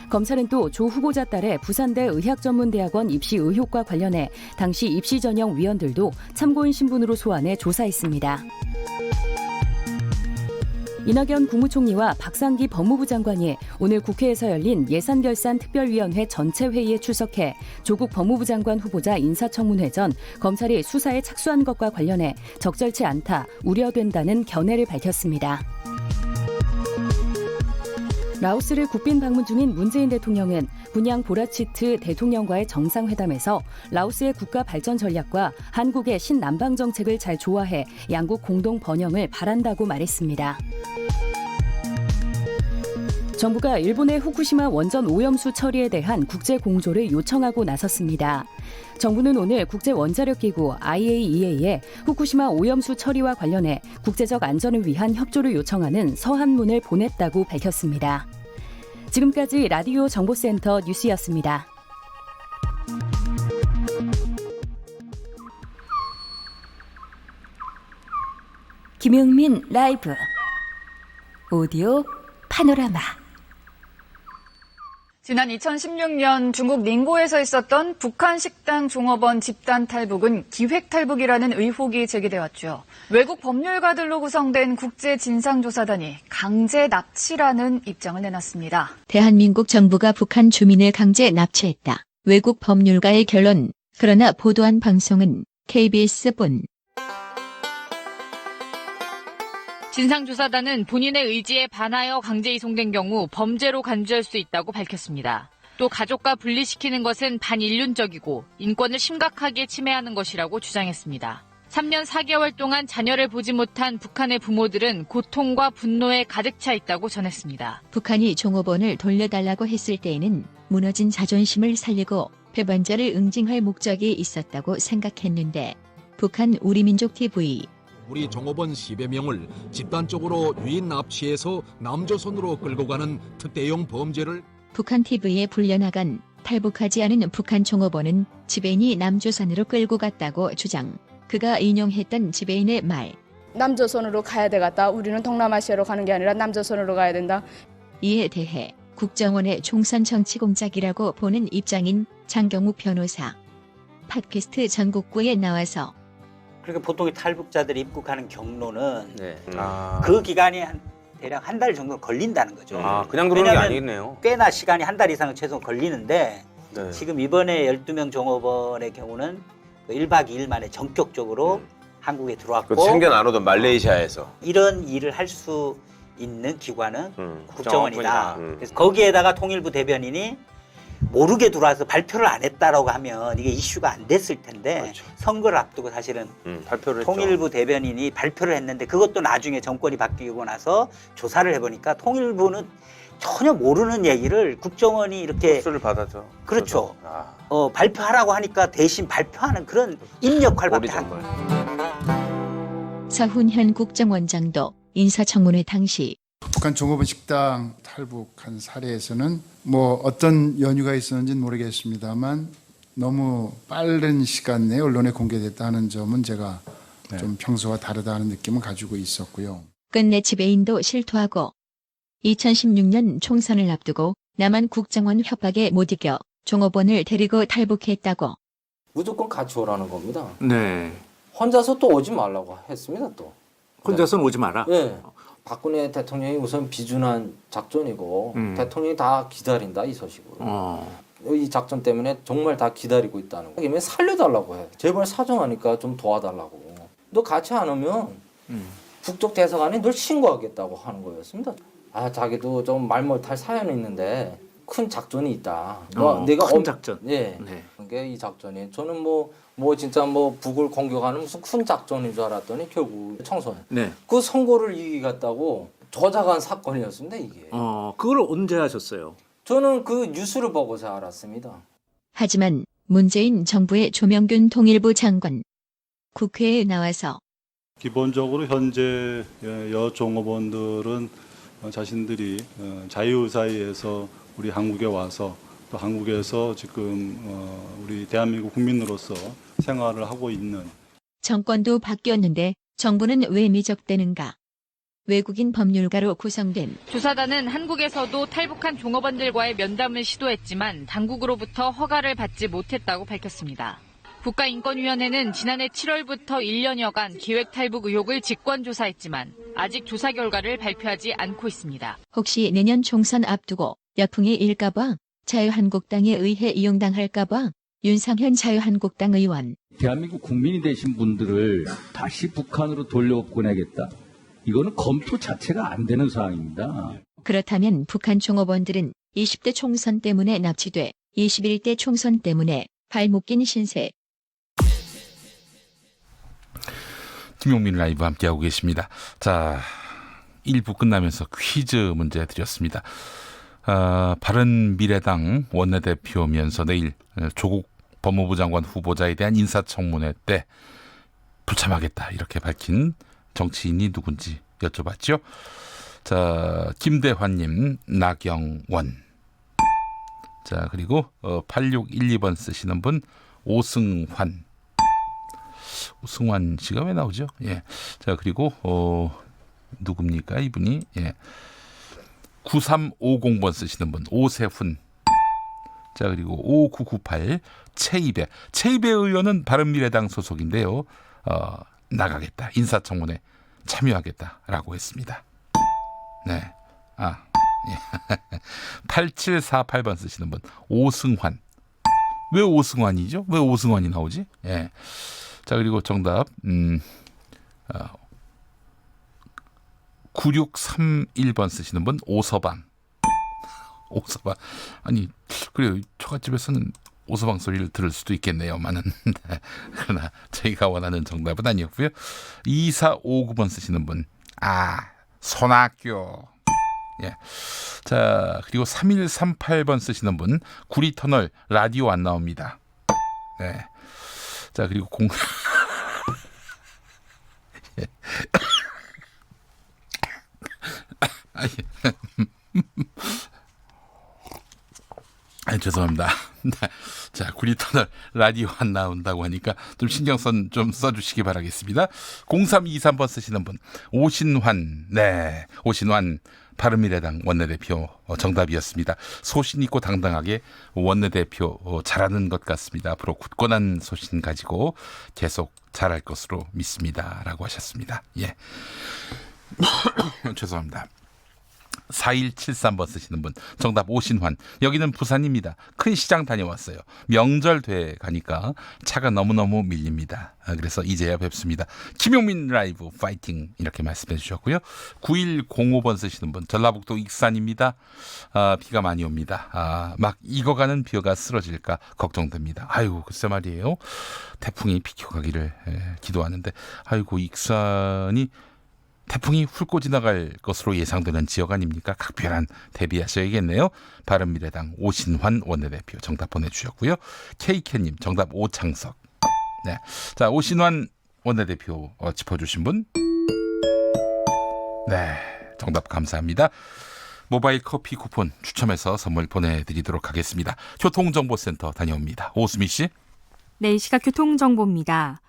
검찰은 또 조 후보자 딸의 부산대 의학전문대학원 입시 의혹과 관련해 당시 입시 전형 위원들도 참고인 신분으로 소환해 조사했습니다. 이낙연 국무총리와 박상기 법무부 장관이 오늘 국회에서 열린 예산결산특별위원회 전체 회의에 출석해 조국 법무부 장관 후보자 인사청문회 전 검찰이 수사에 착수한 것과 관련해 적절치 않다, 우려된다는 견해를 밝혔습니다. 라오스를 국빈 방문 중인 문재인 대통령은 분양 보라치트 대통령과의 정상회담에서 라오스의 국가 발전 전략과 한국의 신남방 정책을 잘 조화해 양국 공동 번영을 바란다고 말했습니다. 정부가 일본의 후쿠시마 원전 오염수 처리에 대한 국제 공조를 요청하고 나섰습니다. 정부는 오늘 국제원자력기구 IAEA에 후쿠시마 오염수 처리와 관련해 국제적 안전을 위한 협조를 요청하는 서한문을 보냈다고 밝혔습니다. 지금까지 라디오 정보센터 뉴스였습니다. 김용민 라이브 오디오 파노라마. 지난 2016년 중국 닝고에서 있었던 북한 식당 종업원 집단 탈북은 기획 탈북이라는 의혹이 제기되었죠. 외국 법률가들로 구성된 국제진상조사단이 강제 납치라는 입장을 내놨습니다. 대한민국 정부가 북한 주민을 강제 납치했다. 외국 법률가의 결론. 그러나 보도한 방송은 KBS본. 진상조사단은 본인의 의지에 반하여 강제 이송된 경우 범죄로 간주할 수 있다고 밝혔습니다. 또 가족과 분리시키는 것은 반인륜적이고 인권을 심각하게 침해하는 것이라고 주장했습니다. 3년 4개월 동안 자녀를 보지 못한 북한의 부모들은 고통과 분노에 가득 차 있다고 전했습니다. 북한이 종업원을 돌려달라고 했을 때에는 무너진 자존심을 살리고 배반자를 응징할 목적이 있었다고 생각했는데 북한 우리민족 TV 우리 종업원 10여 명을 집단적으로 유인 납치해서 남조선으로 끌고 가는 특대용 범죄를 북한 TV에 불려나간 탈북하지 않은 북한 종업원은 지배인이 남조선으로 끌고 갔다고 주장. 그가 인용했던 지배인의 말. 남조선으로 가야 되겠다. 우리는 동남아시아로 가는 게 아니라 남조선으로 가야 된다. 이에 대해 국정원의 총선 정치 공작이라고 보는 입장인 장경욱 변호사. 팟캐스트 전국구에 나와서 그러니까 보통 탈북자들이 입국하는 경로는 그 기간이 대략 한 달 정도 걸린다는 거죠. 그냥 들어오는 게 아니겠네요. 꽤나 시간이 한 달 이상은 최소 걸리는데 지금 이번에 12명 종업원의 경우는 1박 2일 만에 전격적으로 한국에 들어왔고 챙겨 나누던 말레이시아에서 이런 일을 할 수 있는 기관은 국정원이다. 그래서 거기에다가 통일부 대변인이 모르게 들어와서 발표를 안 했다라고 하면 이게 이슈가 안 됐을 텐데 그렇죠. 선거를 앞두고 사실은 발표를 통일부 대변인이 발표를 했는데 그것도 나중에 정권이 바뀌고 나서 조사를 해보니까 통일부는 전혀 모르는 얘기를 국정원이 이렇게 수를 받아죠. 그렇죠. 발표하라고 하니까 대신 발표하는 그런 입력할밖에 안 거예요. 서훈현 국정원장도 인사청문회 당시 북한 종업원 식당 탈북한 사례에서는 뭐 어떤 연유가 있었는지는 모르겠습니다만 너무 빠른 시간 내에 언론에 공개됐다 하는 점은 제가 좀 평소와 다르다 하는 느낌을 가지고 있었고요. 끝내 지배인도 실토하고 2016년 총선을 앞두고 남한 국정원 협박에 못 이겨 종업원을 데리고 탈북했다고. 무조건 같이 오라는 겁니다. 네. 혼자서 또 오지 말라고 했습니다. 또. 혼자서는 오지 마라? 네. 박근혜 대통령이 우선 비준한 작전이고 대통령이 다 기다린다 이 소식으로. 이 작전 때문에 정말 다 기다리고 있다는 거. 살려달라고 해. 제발 사정하니까 좀 도와달라고. 너 같이 안 오면 국정대사관에 널 신고하겠다고 하는 거였습니다. 아 자기도 좀 말 못할 사연이 있는데 큰 작전이 있다. 내가 큰 작전. 예. 네. 그게 이 작전이. 저는 뭐 진짜 뭐 북을 공격하는 무슨 큰 작전인 줄 알았더니 결국 청소년. 네. 그 선거를 이기겠다고 조작한 사건이었습니다 이게. 그걸 언제 하셨어요? 저는 그 뉴스를 보고서 알았습니다. 하지만 문재인 정부의 조명균 통일부 장관 국회에 나와서 기본적으로 현재 여종업원들은 자신들이 자유의사에서 우리 한국에 와서 또 한국에서 지금 우리 대한민국 국민으로서 생활을 하고 있는 정권도 바뀌었는데 정부는 왜 미적대는가? 외국인 법률가로 구성된 조사단은 한국에서도 탈북한 종업원들과의 면담을 시도했지만 당국으로부터 허가를 받지 못했다고 밝혔습니다. 국가인권위원회는 지난해 7월부터 1년여간 기획 탈북 의혹을 직권조사했지만 아직 조사 결과를 발표하지 않고 있습니다. 혹시 내년 총선 앞두고 역풍이 일까봐 자유한국당에 의해 이용당할까봐 윤상현 자유한국당 의원. 대한민국 국민이 되신 분들을 다시 북한으로 돌려보내겠다. 이거는 검토 자체가 안 되는 사항입니다. 그렇다면 북한 종업원들은 20대 총선 때문에 납치돼 21대 총선 때문에 발묶인 신세. 김용민 라이브 함께하고 계십니다. 자, 1부 끝나면서 퀴즈 문제 드렸습니다. 바른미래당 원내대표면서 내일 조국 법무부 장관 후보자에 대한 인사청문회 때 불참하겠다 이렇게 밝힌 정치인이 누군지 여쭤봤죠. 자, 김대환님, 나경원. 자, 그리고 8612번 쓰시는 분 오승환. 오승환 씨가 왜 나오죠? 예. 자, 그리고 누굽니까 이분이? 예. 9350번 쓰시는 분 오세훈. 자, 그리고 5998 최이배. 최이배 의원은 바른미래당 소속인데요. 나가겠다. 인사청문회 참여하겠다라고 했습니다. 네. 예. 8748번 쓰시는 분 오승환. 왜 오승환이죠? 왜 오승환이 나오지? 예. 자, 그리고 정답 9631번 쓰시는 분 오서방. 오서방. 아니, 그래요. 처갓집에서는 오서방 소리를 들을 수도 있겠네요만은. 그러나 저희가 원하는 정답은 아니었고요. 2459번 쓰시는 분. 손학규. 예. 자, 그리고 3138번 쓰시는 분. 구리터널 라디오 안 나옵니다. 네. 자, 그리고 예. 죄송합니다. 자, 구리터널 라디오 안 나온다고 하니까 좀 신경 좀 써주시기 바라겠습니다. 0323번 쓰시는 분 오신환. 네, 오신환 바른미래당 원내대표 정답이었습니다. 소신 있고 당당하게 원내대표 잘하는 것 같습니다. 앞으로 굳건한 소신 가지고 계속 잘할 것으로 믿습니다. 라고 하셨습니다. 예. 죄송합니다. 4173번 쓰시는 분 정답 오신환. 여기는 부산입니다. 큰 시장 다녀왔어요. 명절 돼 가니까 차가 너무너무 밀립니다. 그래서 이제야 뵙습니다. 김용민 라이브 파이팅 이렇게 말씀해 주셨고요. 9105번 쓰시는 분 전라북도 익산입니다. 비가 많이 옵니다. 막 익어가는 벼가 쓰러질까 걱정됩니다. 아이고 글쎄 말이에요. 태풍이 비켜가기를 기도하는데 아이고 익산이 태풍이 훑고 지나갈 것으로 예상되는 지역 아닙니까? 각별한 대비하셔야겠네요. 바른미래당 오신환 원내대표 정답 보내주셨고요. 케이케님 정답 오창석. 네, 자 오신환 원내대표 짚어주신 분. 네, 정답 감사합니다. 모바일 커피 쿠폰 추첨해서 선물 보내드리도록 하겠습니다. 교통정보센터 다녀옵니다. 오수미 씨. 네, 시각 교통정보입니다.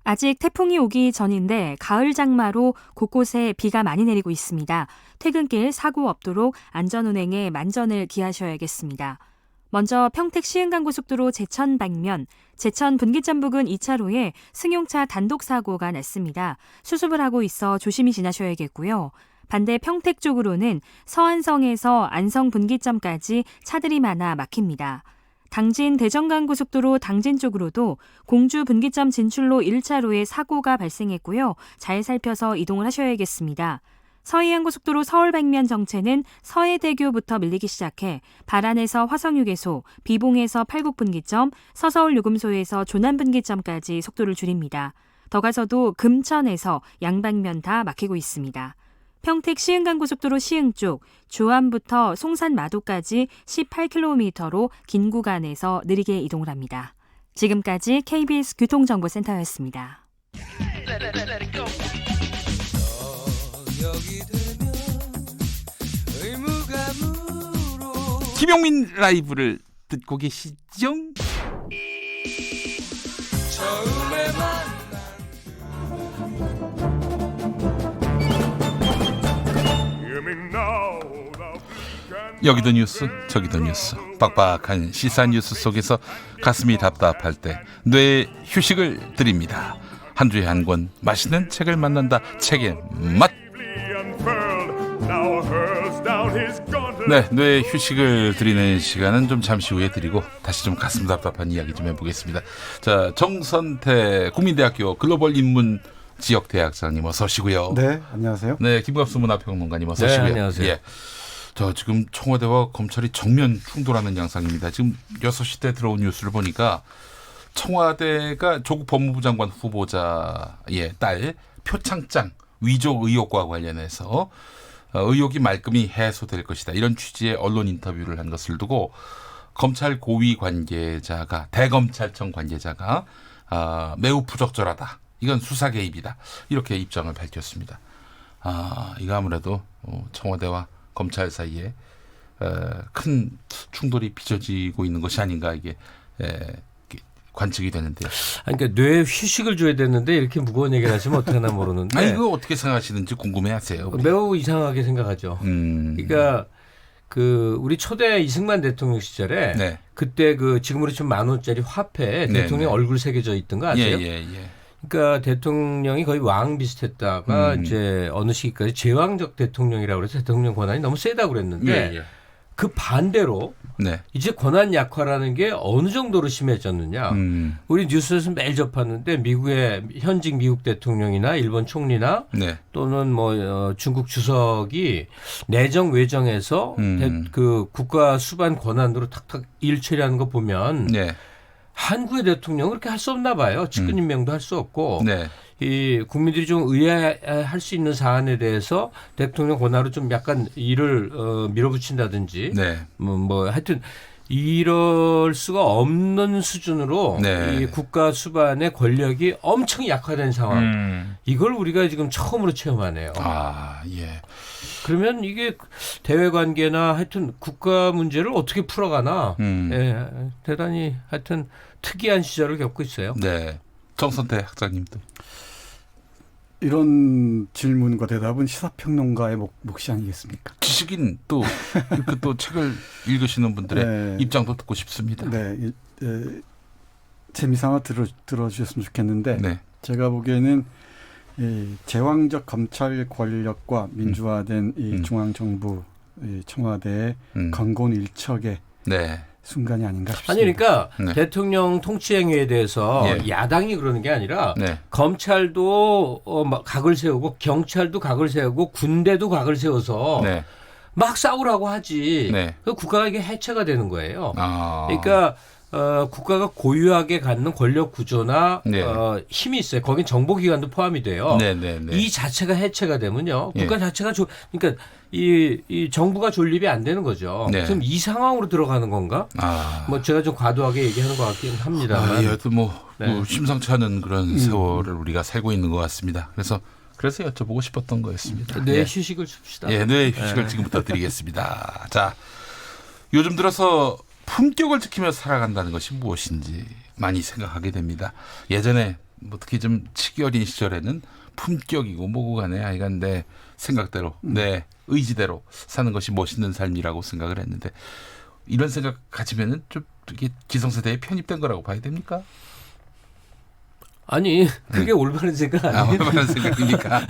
아직 태풍이 오기 전인데 가을 장마로 곳곳에 비가 많이 내리고 있습니다. 퇴근길 사고 없도록 안전운행에 만전을 기하셔야겠습니다. 먼저 평택 시흥간고속도로 제천 방면, 제천 분기점 부근 2차로에 승용차 단독 사고가 났습니다. 수습을 하고 있어 조심히 지나셔야겠고요. 반대 평택 쪽으로는 서안성에서 안성 분기점까지 차들이 많아 막힙니다. 당진 대전간고속도로 당진 쪽으로도 공주 분기점 진출로 1차로에 사고가 발생했고요. 잘 살펴서 이동을 하셔야겠습니다. 서해안고속도로 서울 방면 정체는 서해대교부터 밀리기 시작해 발안에서 화성휴게소, 비봉에서 팔국분기점, 서서울 요금소에서 조남분기점까지 속도를 줄입니다. 더 가서도 금천에서 양방면 다 막히고 있습니다. 평택 시흥간고속도로 시흥 쪽, 조암부터 송산마도까지 18km로 긴 구간에서 느리게 이동을 합니다. 지금까지 KBS 교통정보센터였습니다. 김용민 라이브를 듣고 계시죠? 여기도 뉴스 저기도 뉴스, 빡빡한 시사 뉴스 속에서 가슴이 답답할 때 뇌에 휴식을 드립니다. 한 주에 한 권 맛있는 책을 만난다. 책의 맛. 네, 뇌에 휴식을 드리는 시간은 좀 잠시 후에 드리고 다시 좀 가슴 답답한 이야기 좀 해보겠습니다. 자, 정선태 국민대학교 글로벌 인문 지역대학장님 어서 오시고요. 네, 안녕하세요. 네, 김갑수 문화평론가님 어서 오시고요. 네, 안녕하세요. 예. 저 지금 청와대와 검찰이 정면 충돌하는 양상입니다. 지금 6시 때 들어온 뉴스를 보니까 청와대가 조국 법무부 장관 후보자의 딸 표창장 위조 의혹과 관련해서 의혹이 말끔히 해소될 것이다. 이런 취지의 언론 인터뷰를 한 것을 두고 검찰 고위 관계자가, 대검찰청 관계자가 매우 부적절하다. 이건 수사 개입이다. 이렇게 입장을 밝혔습니다. 이거 아무래도 청와대와 검찰 사이에 큰 충돌이 빚어지고 있는 것이 아닌가 이게 관측이 되는데요. 그러니까 뇌에 휴식을 줘야 되는데 이렇게 무거운 얘기를 하시면 어떡하나 모르는데. 이거 어떻게 생각하시는지 궁금해하세요. 우리. 매우 이상하게 생각하죠. 그러니까 우리 초대 이승만 대통령 시절에 네. 그때 지금으로 치면 10,000원짜리 화폐에 대통령 얼굴 새겨져 있던 거 아세요? 예. 그러니까 대통령이 거의 왕 비슷했다가 이제 어느 시기까지 제왕적 대통령이라고 그래서 대통령 권한이 너무 세다고 그랬는데 그 반대로 이제 권한 약화라는 게 어느 정도로 심해졌느냐. 우리 뉴스에서 매일 접하는데 미국의 현직 미국 대통령이나 일본 총리나 또는 중국 주석이 내정 외정에서 그 국가 수반 권한으로 탁탁 일 처리하는 거 보면 한국의 대통령은 그렇게 할 수 없나 봐요. 측근 임명도 할 수 없고 이 국민들이 좀 의아할 수 있는 사안에 대해서 대통령 권한으로 좀 약간 일을 밀어붙인다든지 하여튼 이럴 수가 없는 수준으로 이 국가 수반의 권력이 엄청 약화된 상황. 이걸 우리가 지금 처음으로 체험하네요. 그러면 이게 대외 관계나 하여튼 국가 문제를 어떻게 풀어가나 대단히 하여튼 특이한 시절을 겪고 있어요. 네. 정선태 학장님도. 이런 질문과 대답은 시사평론가의 몫이 아니겠습니까? 지식인 또 이렇게 또 책을 읽으시는 분들의 입장도 듣고 싶습니다. 네, 재미삼아 들어주셨으면 좋겠는데 제가 보기에는 이 제왕적 검찰 권력과 민주화된 이 중앙정부 이 청와대의 건곤일척의 순간이 아닌가 싶습니다. 아니 그러니까 대통령 통치행위에 대해서 야당이 그러는 게 아니라 검찰도 각을 세우고 경찰도 각을 세우고 군대도 각을 세워서 막 싸우라고 하지. 그 국가가 이게 해체가 되는 거예요. 그러니까 국가가 고유하게 갖는 권력 구조나 힘이 있어요. 거긴 정보기관도 포함이 돼요. 이 자체가 해체가 되면요. 국가 자체가 그러니까 이 정부가 존립이 안 되는 거죠. 그럼 이 상황으로 들어가는 건가? 제가 좀 과도하게 얘기하는 것 같긴 합니다만. 여튼 심상치 않은 그런 세월을 우리가 살고 있는 것 같습니다. 그래서 여쭤보고 싶었던 거였습니다. 뇌 휴식을 줍시다. 뇌 휴식을 지금부터 드리겠습니다. 자, 요즘 들어서 품격을 지키며 살아간다는 것이 무엇인지 많이 생각하게 됩니다. 예전에 특히 좀 치기 어린 시절에는 품격이고 뭐고 간에 하여간 내 생각대로 내 의지대로 사는 것이 멋있는 삶이라고 생각을 했는데 이런 생각 가지면은 좀 이게 기성세대에 편입된 거라고 봐야 됩니까? 아니 그게 올바른 생각 아니에요? 올바른 생각입니까?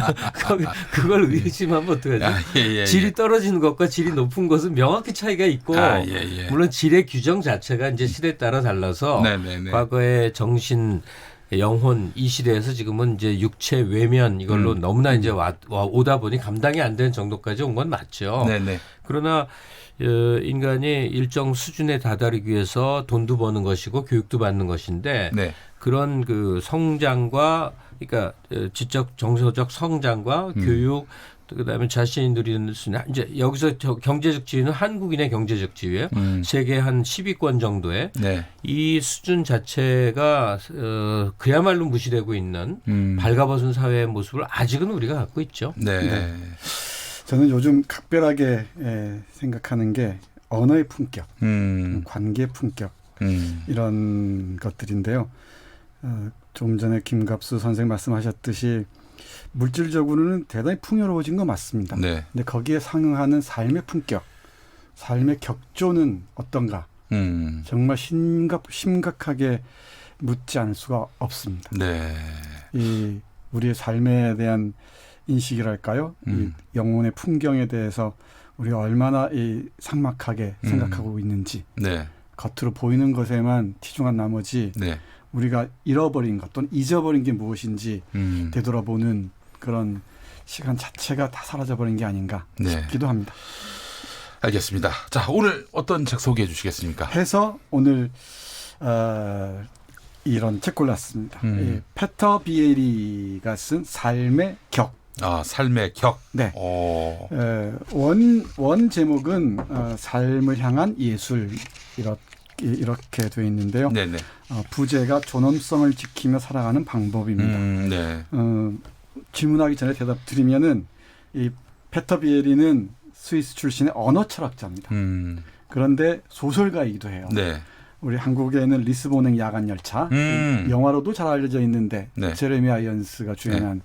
그걸 의심하면 어떡하지? 질이 떨어지는 것과 질이 높은 것은 명확히 차이가 있고 물론 질의 규정 자체가 이제 시대에 따라 달라서 과거의 정신 영혼 이 시대에서 지금은 이제 육체 외면 이걸로 너무나 이제 오다 보니 감당이 안 되는 정도까지 온 건 맞죠. 그러나 인간이 일정 수준에 다다르기 위해서 돈도 버는 것이고 교육도 받는 것인데 그런 그 성장과 그러니까 지적 정서적 성장과 교육 그다음에 자신이 누리는 수는 이제 여기서 경제적 지위는 한국인의 경제적 지위예요. 세계 한 10위권 정도의 이 수준 자체가 그야말로 무시되고 있는 발가벗은 사회의 모습을 아직은 우리가 갖고 있죠. 저는 요즘 각별하게 생각하는 게 언어의 품격, 관계의 품격 이런 것들인데요. 좀 전에 김갑수 선생 말씀하셨듯이 물질적으로는 대단히 풍요로워진 건 맞습니다. 근데 거기에 상응하는 삶의 품격, 삶의 격조는 어떤가? 정말 심각하게 묻지 않을 수가 없습니다. 이 우리의 삶에 대한 인식이랄까요? 이 영혼의 풍경에 대해서 우리가 얼마나 이 삭막하게 생각하고 있는지 겉으로 보이는 것에만 치중한 나머지 우리가 잃어버린 것 또는 잊어버린 게 무엇인지 되돌아보는 그런 시간 자체가 다 사라져버린 게 아닌가 싶기도 합니다. 알겠습니다. 자, 오늘 어떤 책 소개해 주시겠습니까? 해서 오늘 이런 책 골랐습니다. 페터 비에리가 쓴 삶의 격. 삶의 격. 네. 원 제목은 삶을 향한 예술 이렇게 되어 있는데요. 부제가 존엄성을 지키며 살아가는 방법입니다. 질문하기 전에 대답 드리면은 이 페터 비에리는 스위스 출신의 언어 철학자입니다. 그런데 소설가이기도 해요. 우리 한국에는 리스본행 야간 열차 영화로도 잘 알려져 있는데 제레미 아이언스가 주연한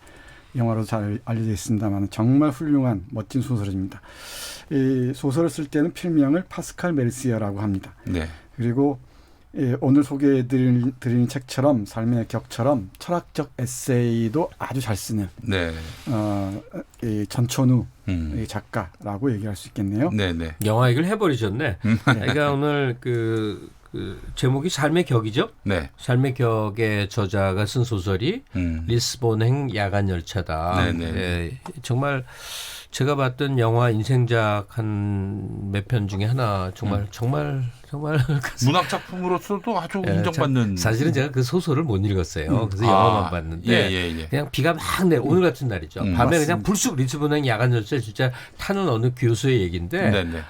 영화로 잘 알려져 있습니다만 정말 훌륭한 멋진 소설입니다. 이 소설을 쓸 때는 필명을 파스칼 메르시어라고 합니다. 그리고 오늘 소개해드리는 책처럼 삶의 격처럼 철학적 에세이도 아주 잘 쓰는 이 전천후 작가라고 얘기할 수 있겠네요. 영화 얘기를 해버리셨네. 그러니까 오늘 그 제목이 삶의 격이죠. 삶의 격의 저자가 쓴 소설이 리스본행 야간 열차다. 정말 제가 봤던 영화 인생작 한 몇 편 중에 하나 정말 문학 작품으로서도 아주 인정받는. 사실은 제가 그 소설을 못 읽었어요. 그래서 영화만 봤는데 그냥 비가 막 내려 오늘 같은 날이죠. 밤에 맞습니다. 그냥 불쑥 리스본행 야간 열차 진짜 타는 어느 교수의 얘기인데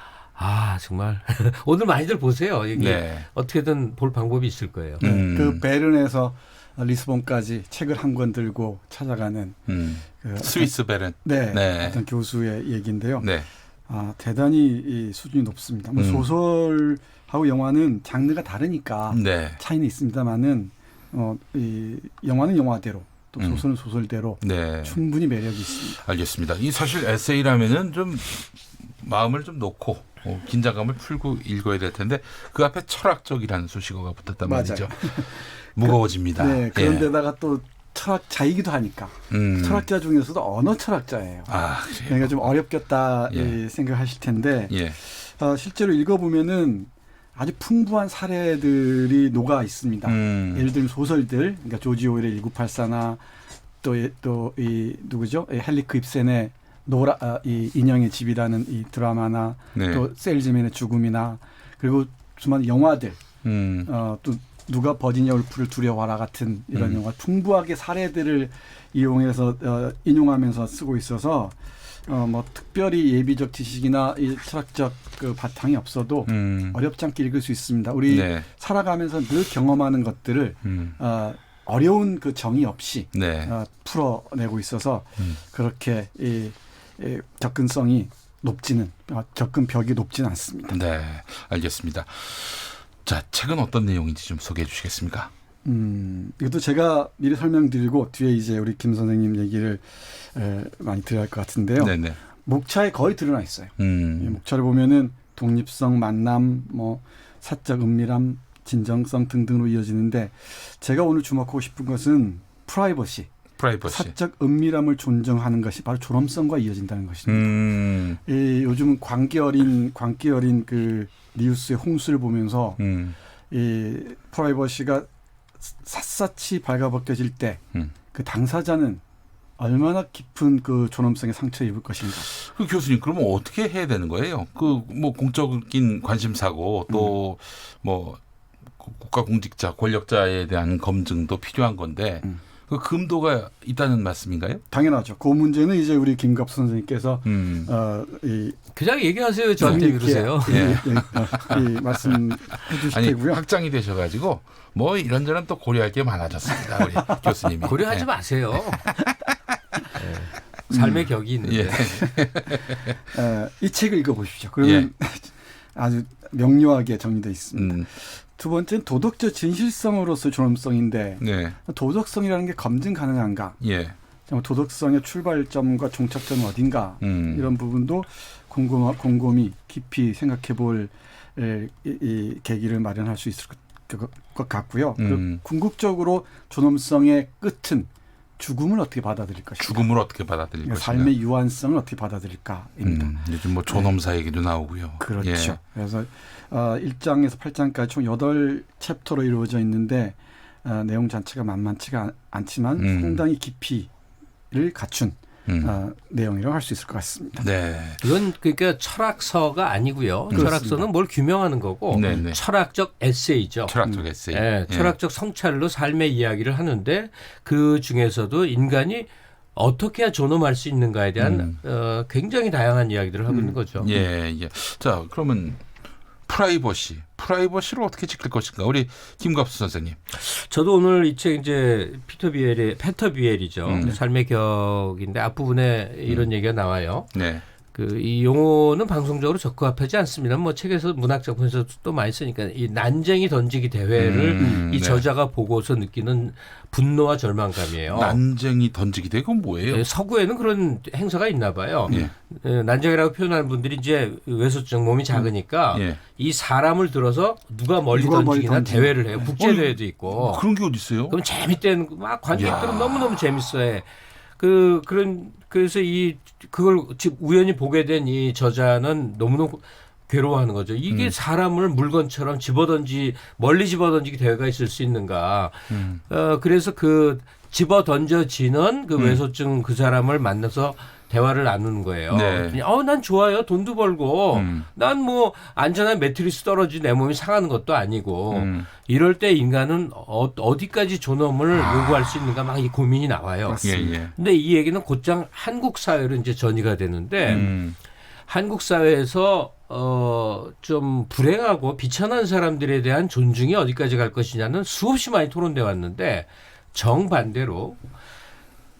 정말 오늘 많이들 보세요. 이게 어떻게든 볼 방법이 있을 거예요. 그 베른에서 리스본까지 책을 한 권 들고 찾아가는 그 스위스 베른. 어떤 교수의 얘기인데요. 대단히 이 수준이 높습니다. 소설하고 영화는 장르가 다르니까 차이는 있습니다만은 이 영화는 영화대로 또 소설은 소설대로 충분히 매력이 있습니다. 알겠습니다. 이 사실 에세이라면은 좀 마음을 좀 놓고 긴장감을 풀고 읽어야 될 텐데 그 앞에 철학적이라는 수식어가 붙었단 말이죠. 무거워집니다. 그런데다가 또 철학자이기도 하니까 철학자 중에서도 언어 철학자예요. 그러니까 좀 어렵겠다 생각하실 텐데 실제로 읽어보면은 아주 풍부한 사례들이 녹아 있습니다. 예를 들면 소설들, 그러니까 조지 오웰의 1984나 또 이 누구죠? 헨리크 입센의 이 인형의 집이라는 이 드라마나 또 셀즈맨의 죽음이나 그리고 수많은 영화들 또 누가 버지니아 울프를 두려워하라 같은 이런 영화 풍부하게 사례들을 이용해서 인용하면서 쓰고 있어서 뭐 특별히 예비적 지식이나 이 철학적 그 바탕이 없어도 어렵지 않게 읽을 수 있습니다. 우리 살아가면서 늘 경험하는 것들을 어려운 그 정의 없이 풀어내고 있어서 그렇게 이 접근성이 접근벽이 높지는 않습니다. 알겠습니다. 자, 책은 어떤 내용인지 좀 소개해 주시겠습니까? 이것도 제가 미리 설명드리고 뒤에 이제 우리 김 선생님 얘기를 많이 드려야 할 것 같은데요. 목차에 거의 드러나 있어요. 목차를 보면은 독립성, 만남, 뭐 사적 은밀함, 진정성 등등으로 이어지는데 제가 오늘 주목하고 싶은 것은 프라이버시. 사적 은밀함을 존중하는 것이 바로 존엄성과 이어진다는 것입니다. 요즘 광기 어린 그 뉴스의 홍수를 보면서 이 프라이버시가 샅샅이 발가벗겨질 때 그 당사자는 얼마나 깊은 그 존엄성의 상처를 입을 것인가. 그 교수님, 그러면 어떻게 해야 되는 거예요? 그 뭐 공적인 관심사고 또 뭐 국가 공직자, 권력자에 대한 검증도 필요한 건데 그 금도가 있다는 말씀인가요? 당연하죠. 그 문제는 이제 우리 김갑수 선생님께서 그냥 얘기하세요. 저한테 그러세요. 이 말씀해 주실 테고요. 확장이 되셔가지고 뭐 이런저런 또 고려할 게 많아졌습니다. 우리 교수님이. 고려하지 마세요. 삶의 격이 있는데. 이 책을 읽어보십시오. 그러면 아주 명료하게 정리되어 있습니다. 두 번째는 도덕적 진실성으로서 존엄성인데 도덕성이라는 게 검증 가능한가? 도덕성의 출발점과 종착점은 어딘가? 이런 부분도 곰곰이 깊이 생각해 볼 이 계기를 마련할 수 있을 것 같고요. 그리고 궁극적으로 존엄성의 끝은 죽음을 어떻게 받아들일 것인가. 죽음을 어떻게 받아들일 것인가. 삶의 유한성을 어떻게 받아들일까입니다. 요즘 뭐 존엄사 얘기도 나오고요. 그렇죠. 그래서 1장에서 8장까지 총 8챕터로 이루어져 있는데 내용 자체가 만만치가 않지만 상당히 깊이를 갖춘 내용이라고 할 수 있을 것 같습니다. 이건 그러니까 철학서가 아니고요. 그렇습니다. 철학서는 뭘 규명하는 거고 철학적 에세이죠. 철학적 에세이. 철학적 성찰로 삶의 이야기를 하는데 그 중에서도 인간이 어떻게 해야 존엄할 수 있는가에 대한 굉장히 다양한 이야기들을 하고 있는 거죠. 자, 그러면 프라이버시를 어떻게 지킬 것인가? 우리 김갑수 선생님. 저도 오늘 이 책 이제 페터 비엘이죠. 삶의 격인데 앞부분에 이런 얘기가 나와요. 이 용어는 방송적으로 적합하지 않습니다. 뭐 책에서 문학 작품에서도 또 많이 쓰니까 이 난쟁이 던지기 대회를 이 저자가 보고서 느끼는 분노와 절망감이에요. 난쟁이 던지기 대회 그건 뭐예요? 서구에는 그런 행사가 있나 봐요. 난쟁이라고 표현하는 분들이 이제 외소증 몸이 작으니까 이 사람을 들어서 누가 멀리 던지기나 대회를 해요. 국제 대회도 있고. 그런 게 어디 있어요? 그럼 재밌대는 막 관객들은 너무너무 재밌어해. 그래서 그걸 우연히 보게 된 이 저자는 너무너무 괴로워하는 거죠. 이게 사람을 물건처럼 멀리 집어던지기 대회가 있을 수 있는가. 그래서 그 집어던져지는 그 외소증 그 사람을 만나서 대화를 나누는 거예요. 난 좋아요. 돈도 벌고 난 뭐 안전한 매트리스 떨어지고 내 몸이 상하는 것도 아니고 이럴 때 인간은 어디까지 존엄을 요구할 수 있는가 막 이 고민이 나와요. 근데 이 얘기는 곧장 한국 사회로 이제 전이가 되는데 한국 사회에서 좀 불행하고 비천한 사람들에 대한 존중이 어디까지 갈 것이냐는 수없이 많이 토론돼 왔는데 정반대로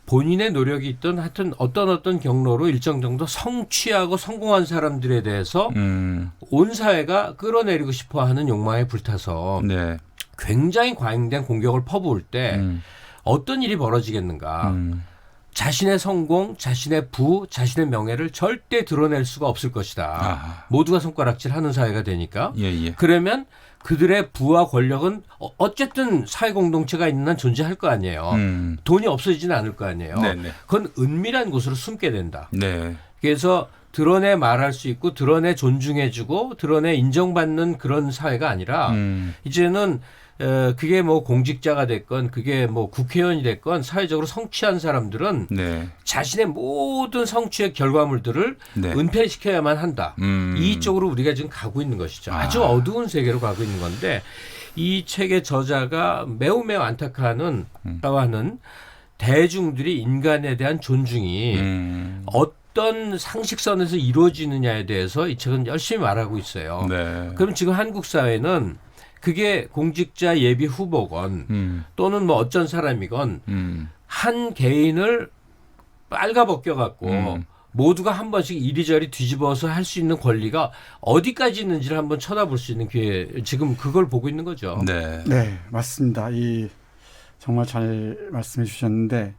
본인의 노력이 있던 하여튼 어떤 경로로 일정 정도 성취하고 성공한 사람들에 대해서 온 사회가 끌어내리고 싶어하는 욕망에 불타서 굉장히 과잉된 공격을 퍼부을 때 어떤 일이 벌어지겠는가. 자신의 성공, 자신의 부, 자신의 명예를 절대 드러낼 수가 없을 것이다. 모두가 손가락질하는 사회가 되니까. 그러면 그들의 부와 권력은 어쨌든 사회 공동체가 있는 한 존재할 거 아니에요. 돈이 없어지지는 않을 거 아니에요. 그건 은밀한 곳으로 숨게 된다. 그래서 드러내 말할 수 있고 드러내 존중해주고 드러내 인정받는 그런 사회가 아니라 이제는 그게 뭐 공직자가 됐건 그게 뭐 국회의원이 됐건 사회적으로 성취한 사람들은 자신의 모든 성취의 결과물들을 은폐시켜야만 한다. 이쪽으로 우리가 지금 가고 있는 것이죠. 아주 어두운 세계로 가고 있는 건데 이 책의 저자가 매우 안타까워하는 대중들이 인간에 대한 존중이 어떤 상식선에서 이루어지느냐에 대해서 이 책은 열심히 말하고 있어요. 그럼 지금 한국 사회는 그게 공직자 예비 후보건 또는 뭐 어쩐 사람이건 한 개인을 빨가벗겨 갖고 모두가 한 번씩 이리저리 뒤집어서 할 수 있는 권리가 어디까지 있는지를 한번 쳐다볼 수 있는 기회, 지금 그걸 보고 있는 거죠. 네, 맞습니다. 정말 잘 말씀해 주셨는데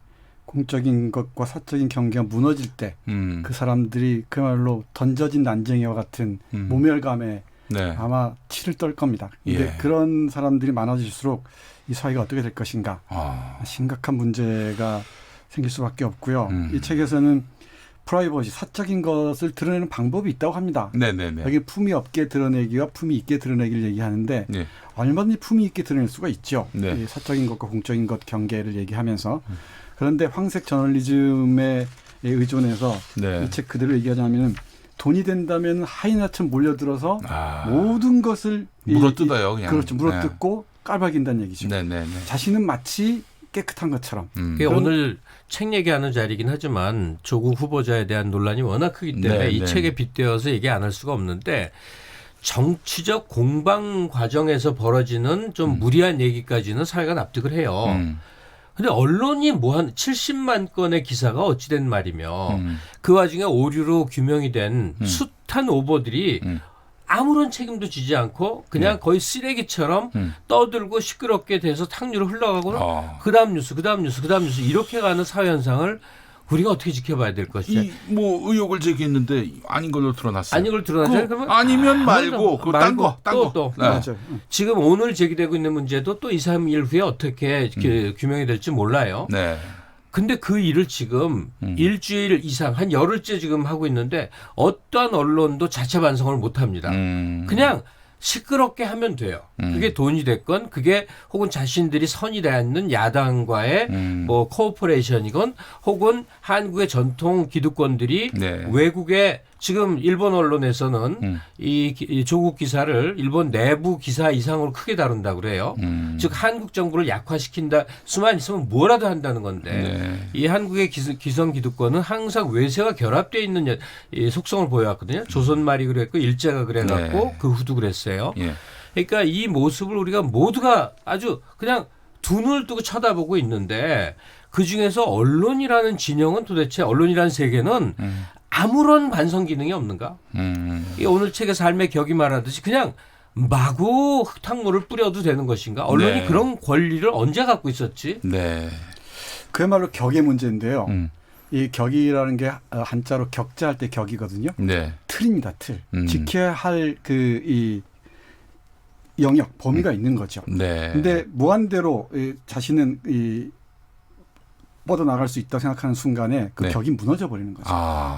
공적인 것과 사적인 경계가 무너질 때 그 사람들이 그야말로 던져진 난쟁이와 같은 모멸감에 네. 아마 치를 떨 겁니다. 근데 예. 그런 사람들이 많아질수록 이 사회가 어떻게 될 것인가 심각한 문제가 생길 수밖에 없고요. 이 책에서는 프라이버시, 사적인 것을 드러내는 방법이 있다고 합니다. 네네네. 여기 품위 없게 드러내기와 품위 있게 드러내기를 얘기하는데 네. 얼마든지 품위 있게 드러낼 수가 있죠. 네. 이 사적인 것과 공적인 것 경계를 얘기하면서 그런데 황색 저널리즘에 의존해서 네. 이 책 그대로 얘기하자면 돈이 된다면 하이나처럼 몰려들어서 모든 것을 물어뜯어요. 그냥. 그렇죠. 물어뜯고 네. 깔박인다는 얘기죠. 네네네. 자신은 마치 깨끗한 것처럼. 오늘 책 얘기하는 자리이긴 하지만 조국 후보자에 대한 논란이 워낙 크기 때문에 네, 이 네. 책에 빗대어서 얘기 안 할 수가 없는데 정치적 공방 과정에서 벌어지는 좀 무리한 얘기까지는 사회가 납득을 해요. 근데 언론이 한 70만 건의 기사가 어찌된 말이며 그 와중에 오류로 규명이 된 숱한 오보들이 아무런 책임도 지지 않고 그냥 네. 거의 쓰레기처럼 떠들고 시끄럽게 돼서 탕류로 흘러가고 그다음 뉴스 이렇게 가는 사회 현상을 우리가 어떻게 지켜봐야 될 것이지? 뭐 의혹을 제기했는데 아닌 걸로 드러났어요. 아닌 걸로 드러났어요. 그러면 아니면 말고 딴 거. 또. 네. 맞아요. 지금 오늘 제기되고 있는 문제도 또 2, 3일 후에 어떻게 규명이 될지 몰라요. 네. 근데 그 일을 지금 일주일 이상 한 열흘째 지금 하고 있는데 어떠한 언론도 자체 반성을 못 합니다. 그냥 시끄럽게 하면 돼요. 그게 돈이 됐건 그게 혹은 자신들이 선이 닿는 야당과의 뭐 코오퍼레이션이건 혹은 한국의 전통 기득권들이 네. 외국의 지금 일본 언론에서는 이 조국 기사를 일본 내부 기사 이상으로 크게 다룬다고 그래요. 즉 한국 정부를 약화시킨다. 수만 있으면 뭐라도 한다는 건데 네. 이 한국의 기성 기득권은 항상 외세와 결합되어 있는 이 속성을 보여왔거든요. 조선말이 그랬고 일제가 그래갖고 네. 그 후도 그랬어요. 예. 그러니까 이 모습을 우리가 모두가 아주 그냥 두 눈을 뜨고 쳐다보고 있는데 그중에서 언론이라는 진영은 도대체 언론이라는 세계는 아무런 반성 기능이 없는가? 오늘 책의 삶의 격이 말하듯이 그냥 마구 흙탕물을 뿌려도 되는 것인가? 언론이 네. 그런 권리를 언제 갖고 있었지? 네. 그야말로 격의 문제인데요. 이 격이라는 게 한자로 격자할 때 격이거든요. 네. 틀입니다. 틀. 지켜야 할 이 영역, 범위가 있는 거죠. 네. 근데 무한대로 자신은 뻗어나갈 수 있다고 생각하는 순간에 그 네. 격이 무너져 버리는 거죠.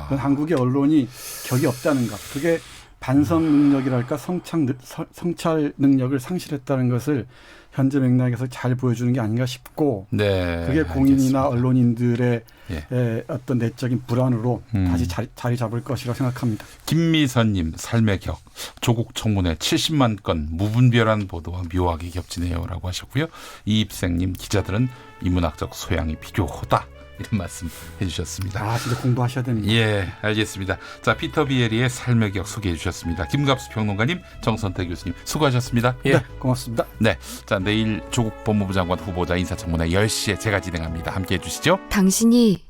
그건 한국의 언론이 격이 없다는 것. 그게 반성 능력이랄까 성찰 능력을 상실했다는 것을 현재 맥락에서 잘 보여주는 게 아닌가 싶고 네, 그게 공인이나 알겠습니다. 언론인들의 예. 어떤 내적인 불안으로 다시 자리 잡을 것이라고 생각합니다. 김미선님 삶의 격 조국 청문회 70만 건 무분별한 보도와 묘하게 겹치네요라고 하셨고요. 이입생님 기자들은 인문학적 소양이 필요하다. 이런 말씀 해주셨습니다. 진짜 공부하셔야 됩니다. 예, 알겠습니다. 자, 피터 비에리의 삶의 격 소개해 주셨습니다. 김갑수 평론가님, 정선태 교수님 수고하셨습니다. 예, 네, 고맙습니다. 네, 자 내일 조국 법무부 장관 후보자 인사청문회 10시에 제가 진행합니다. 함께해 주시죠. 당신이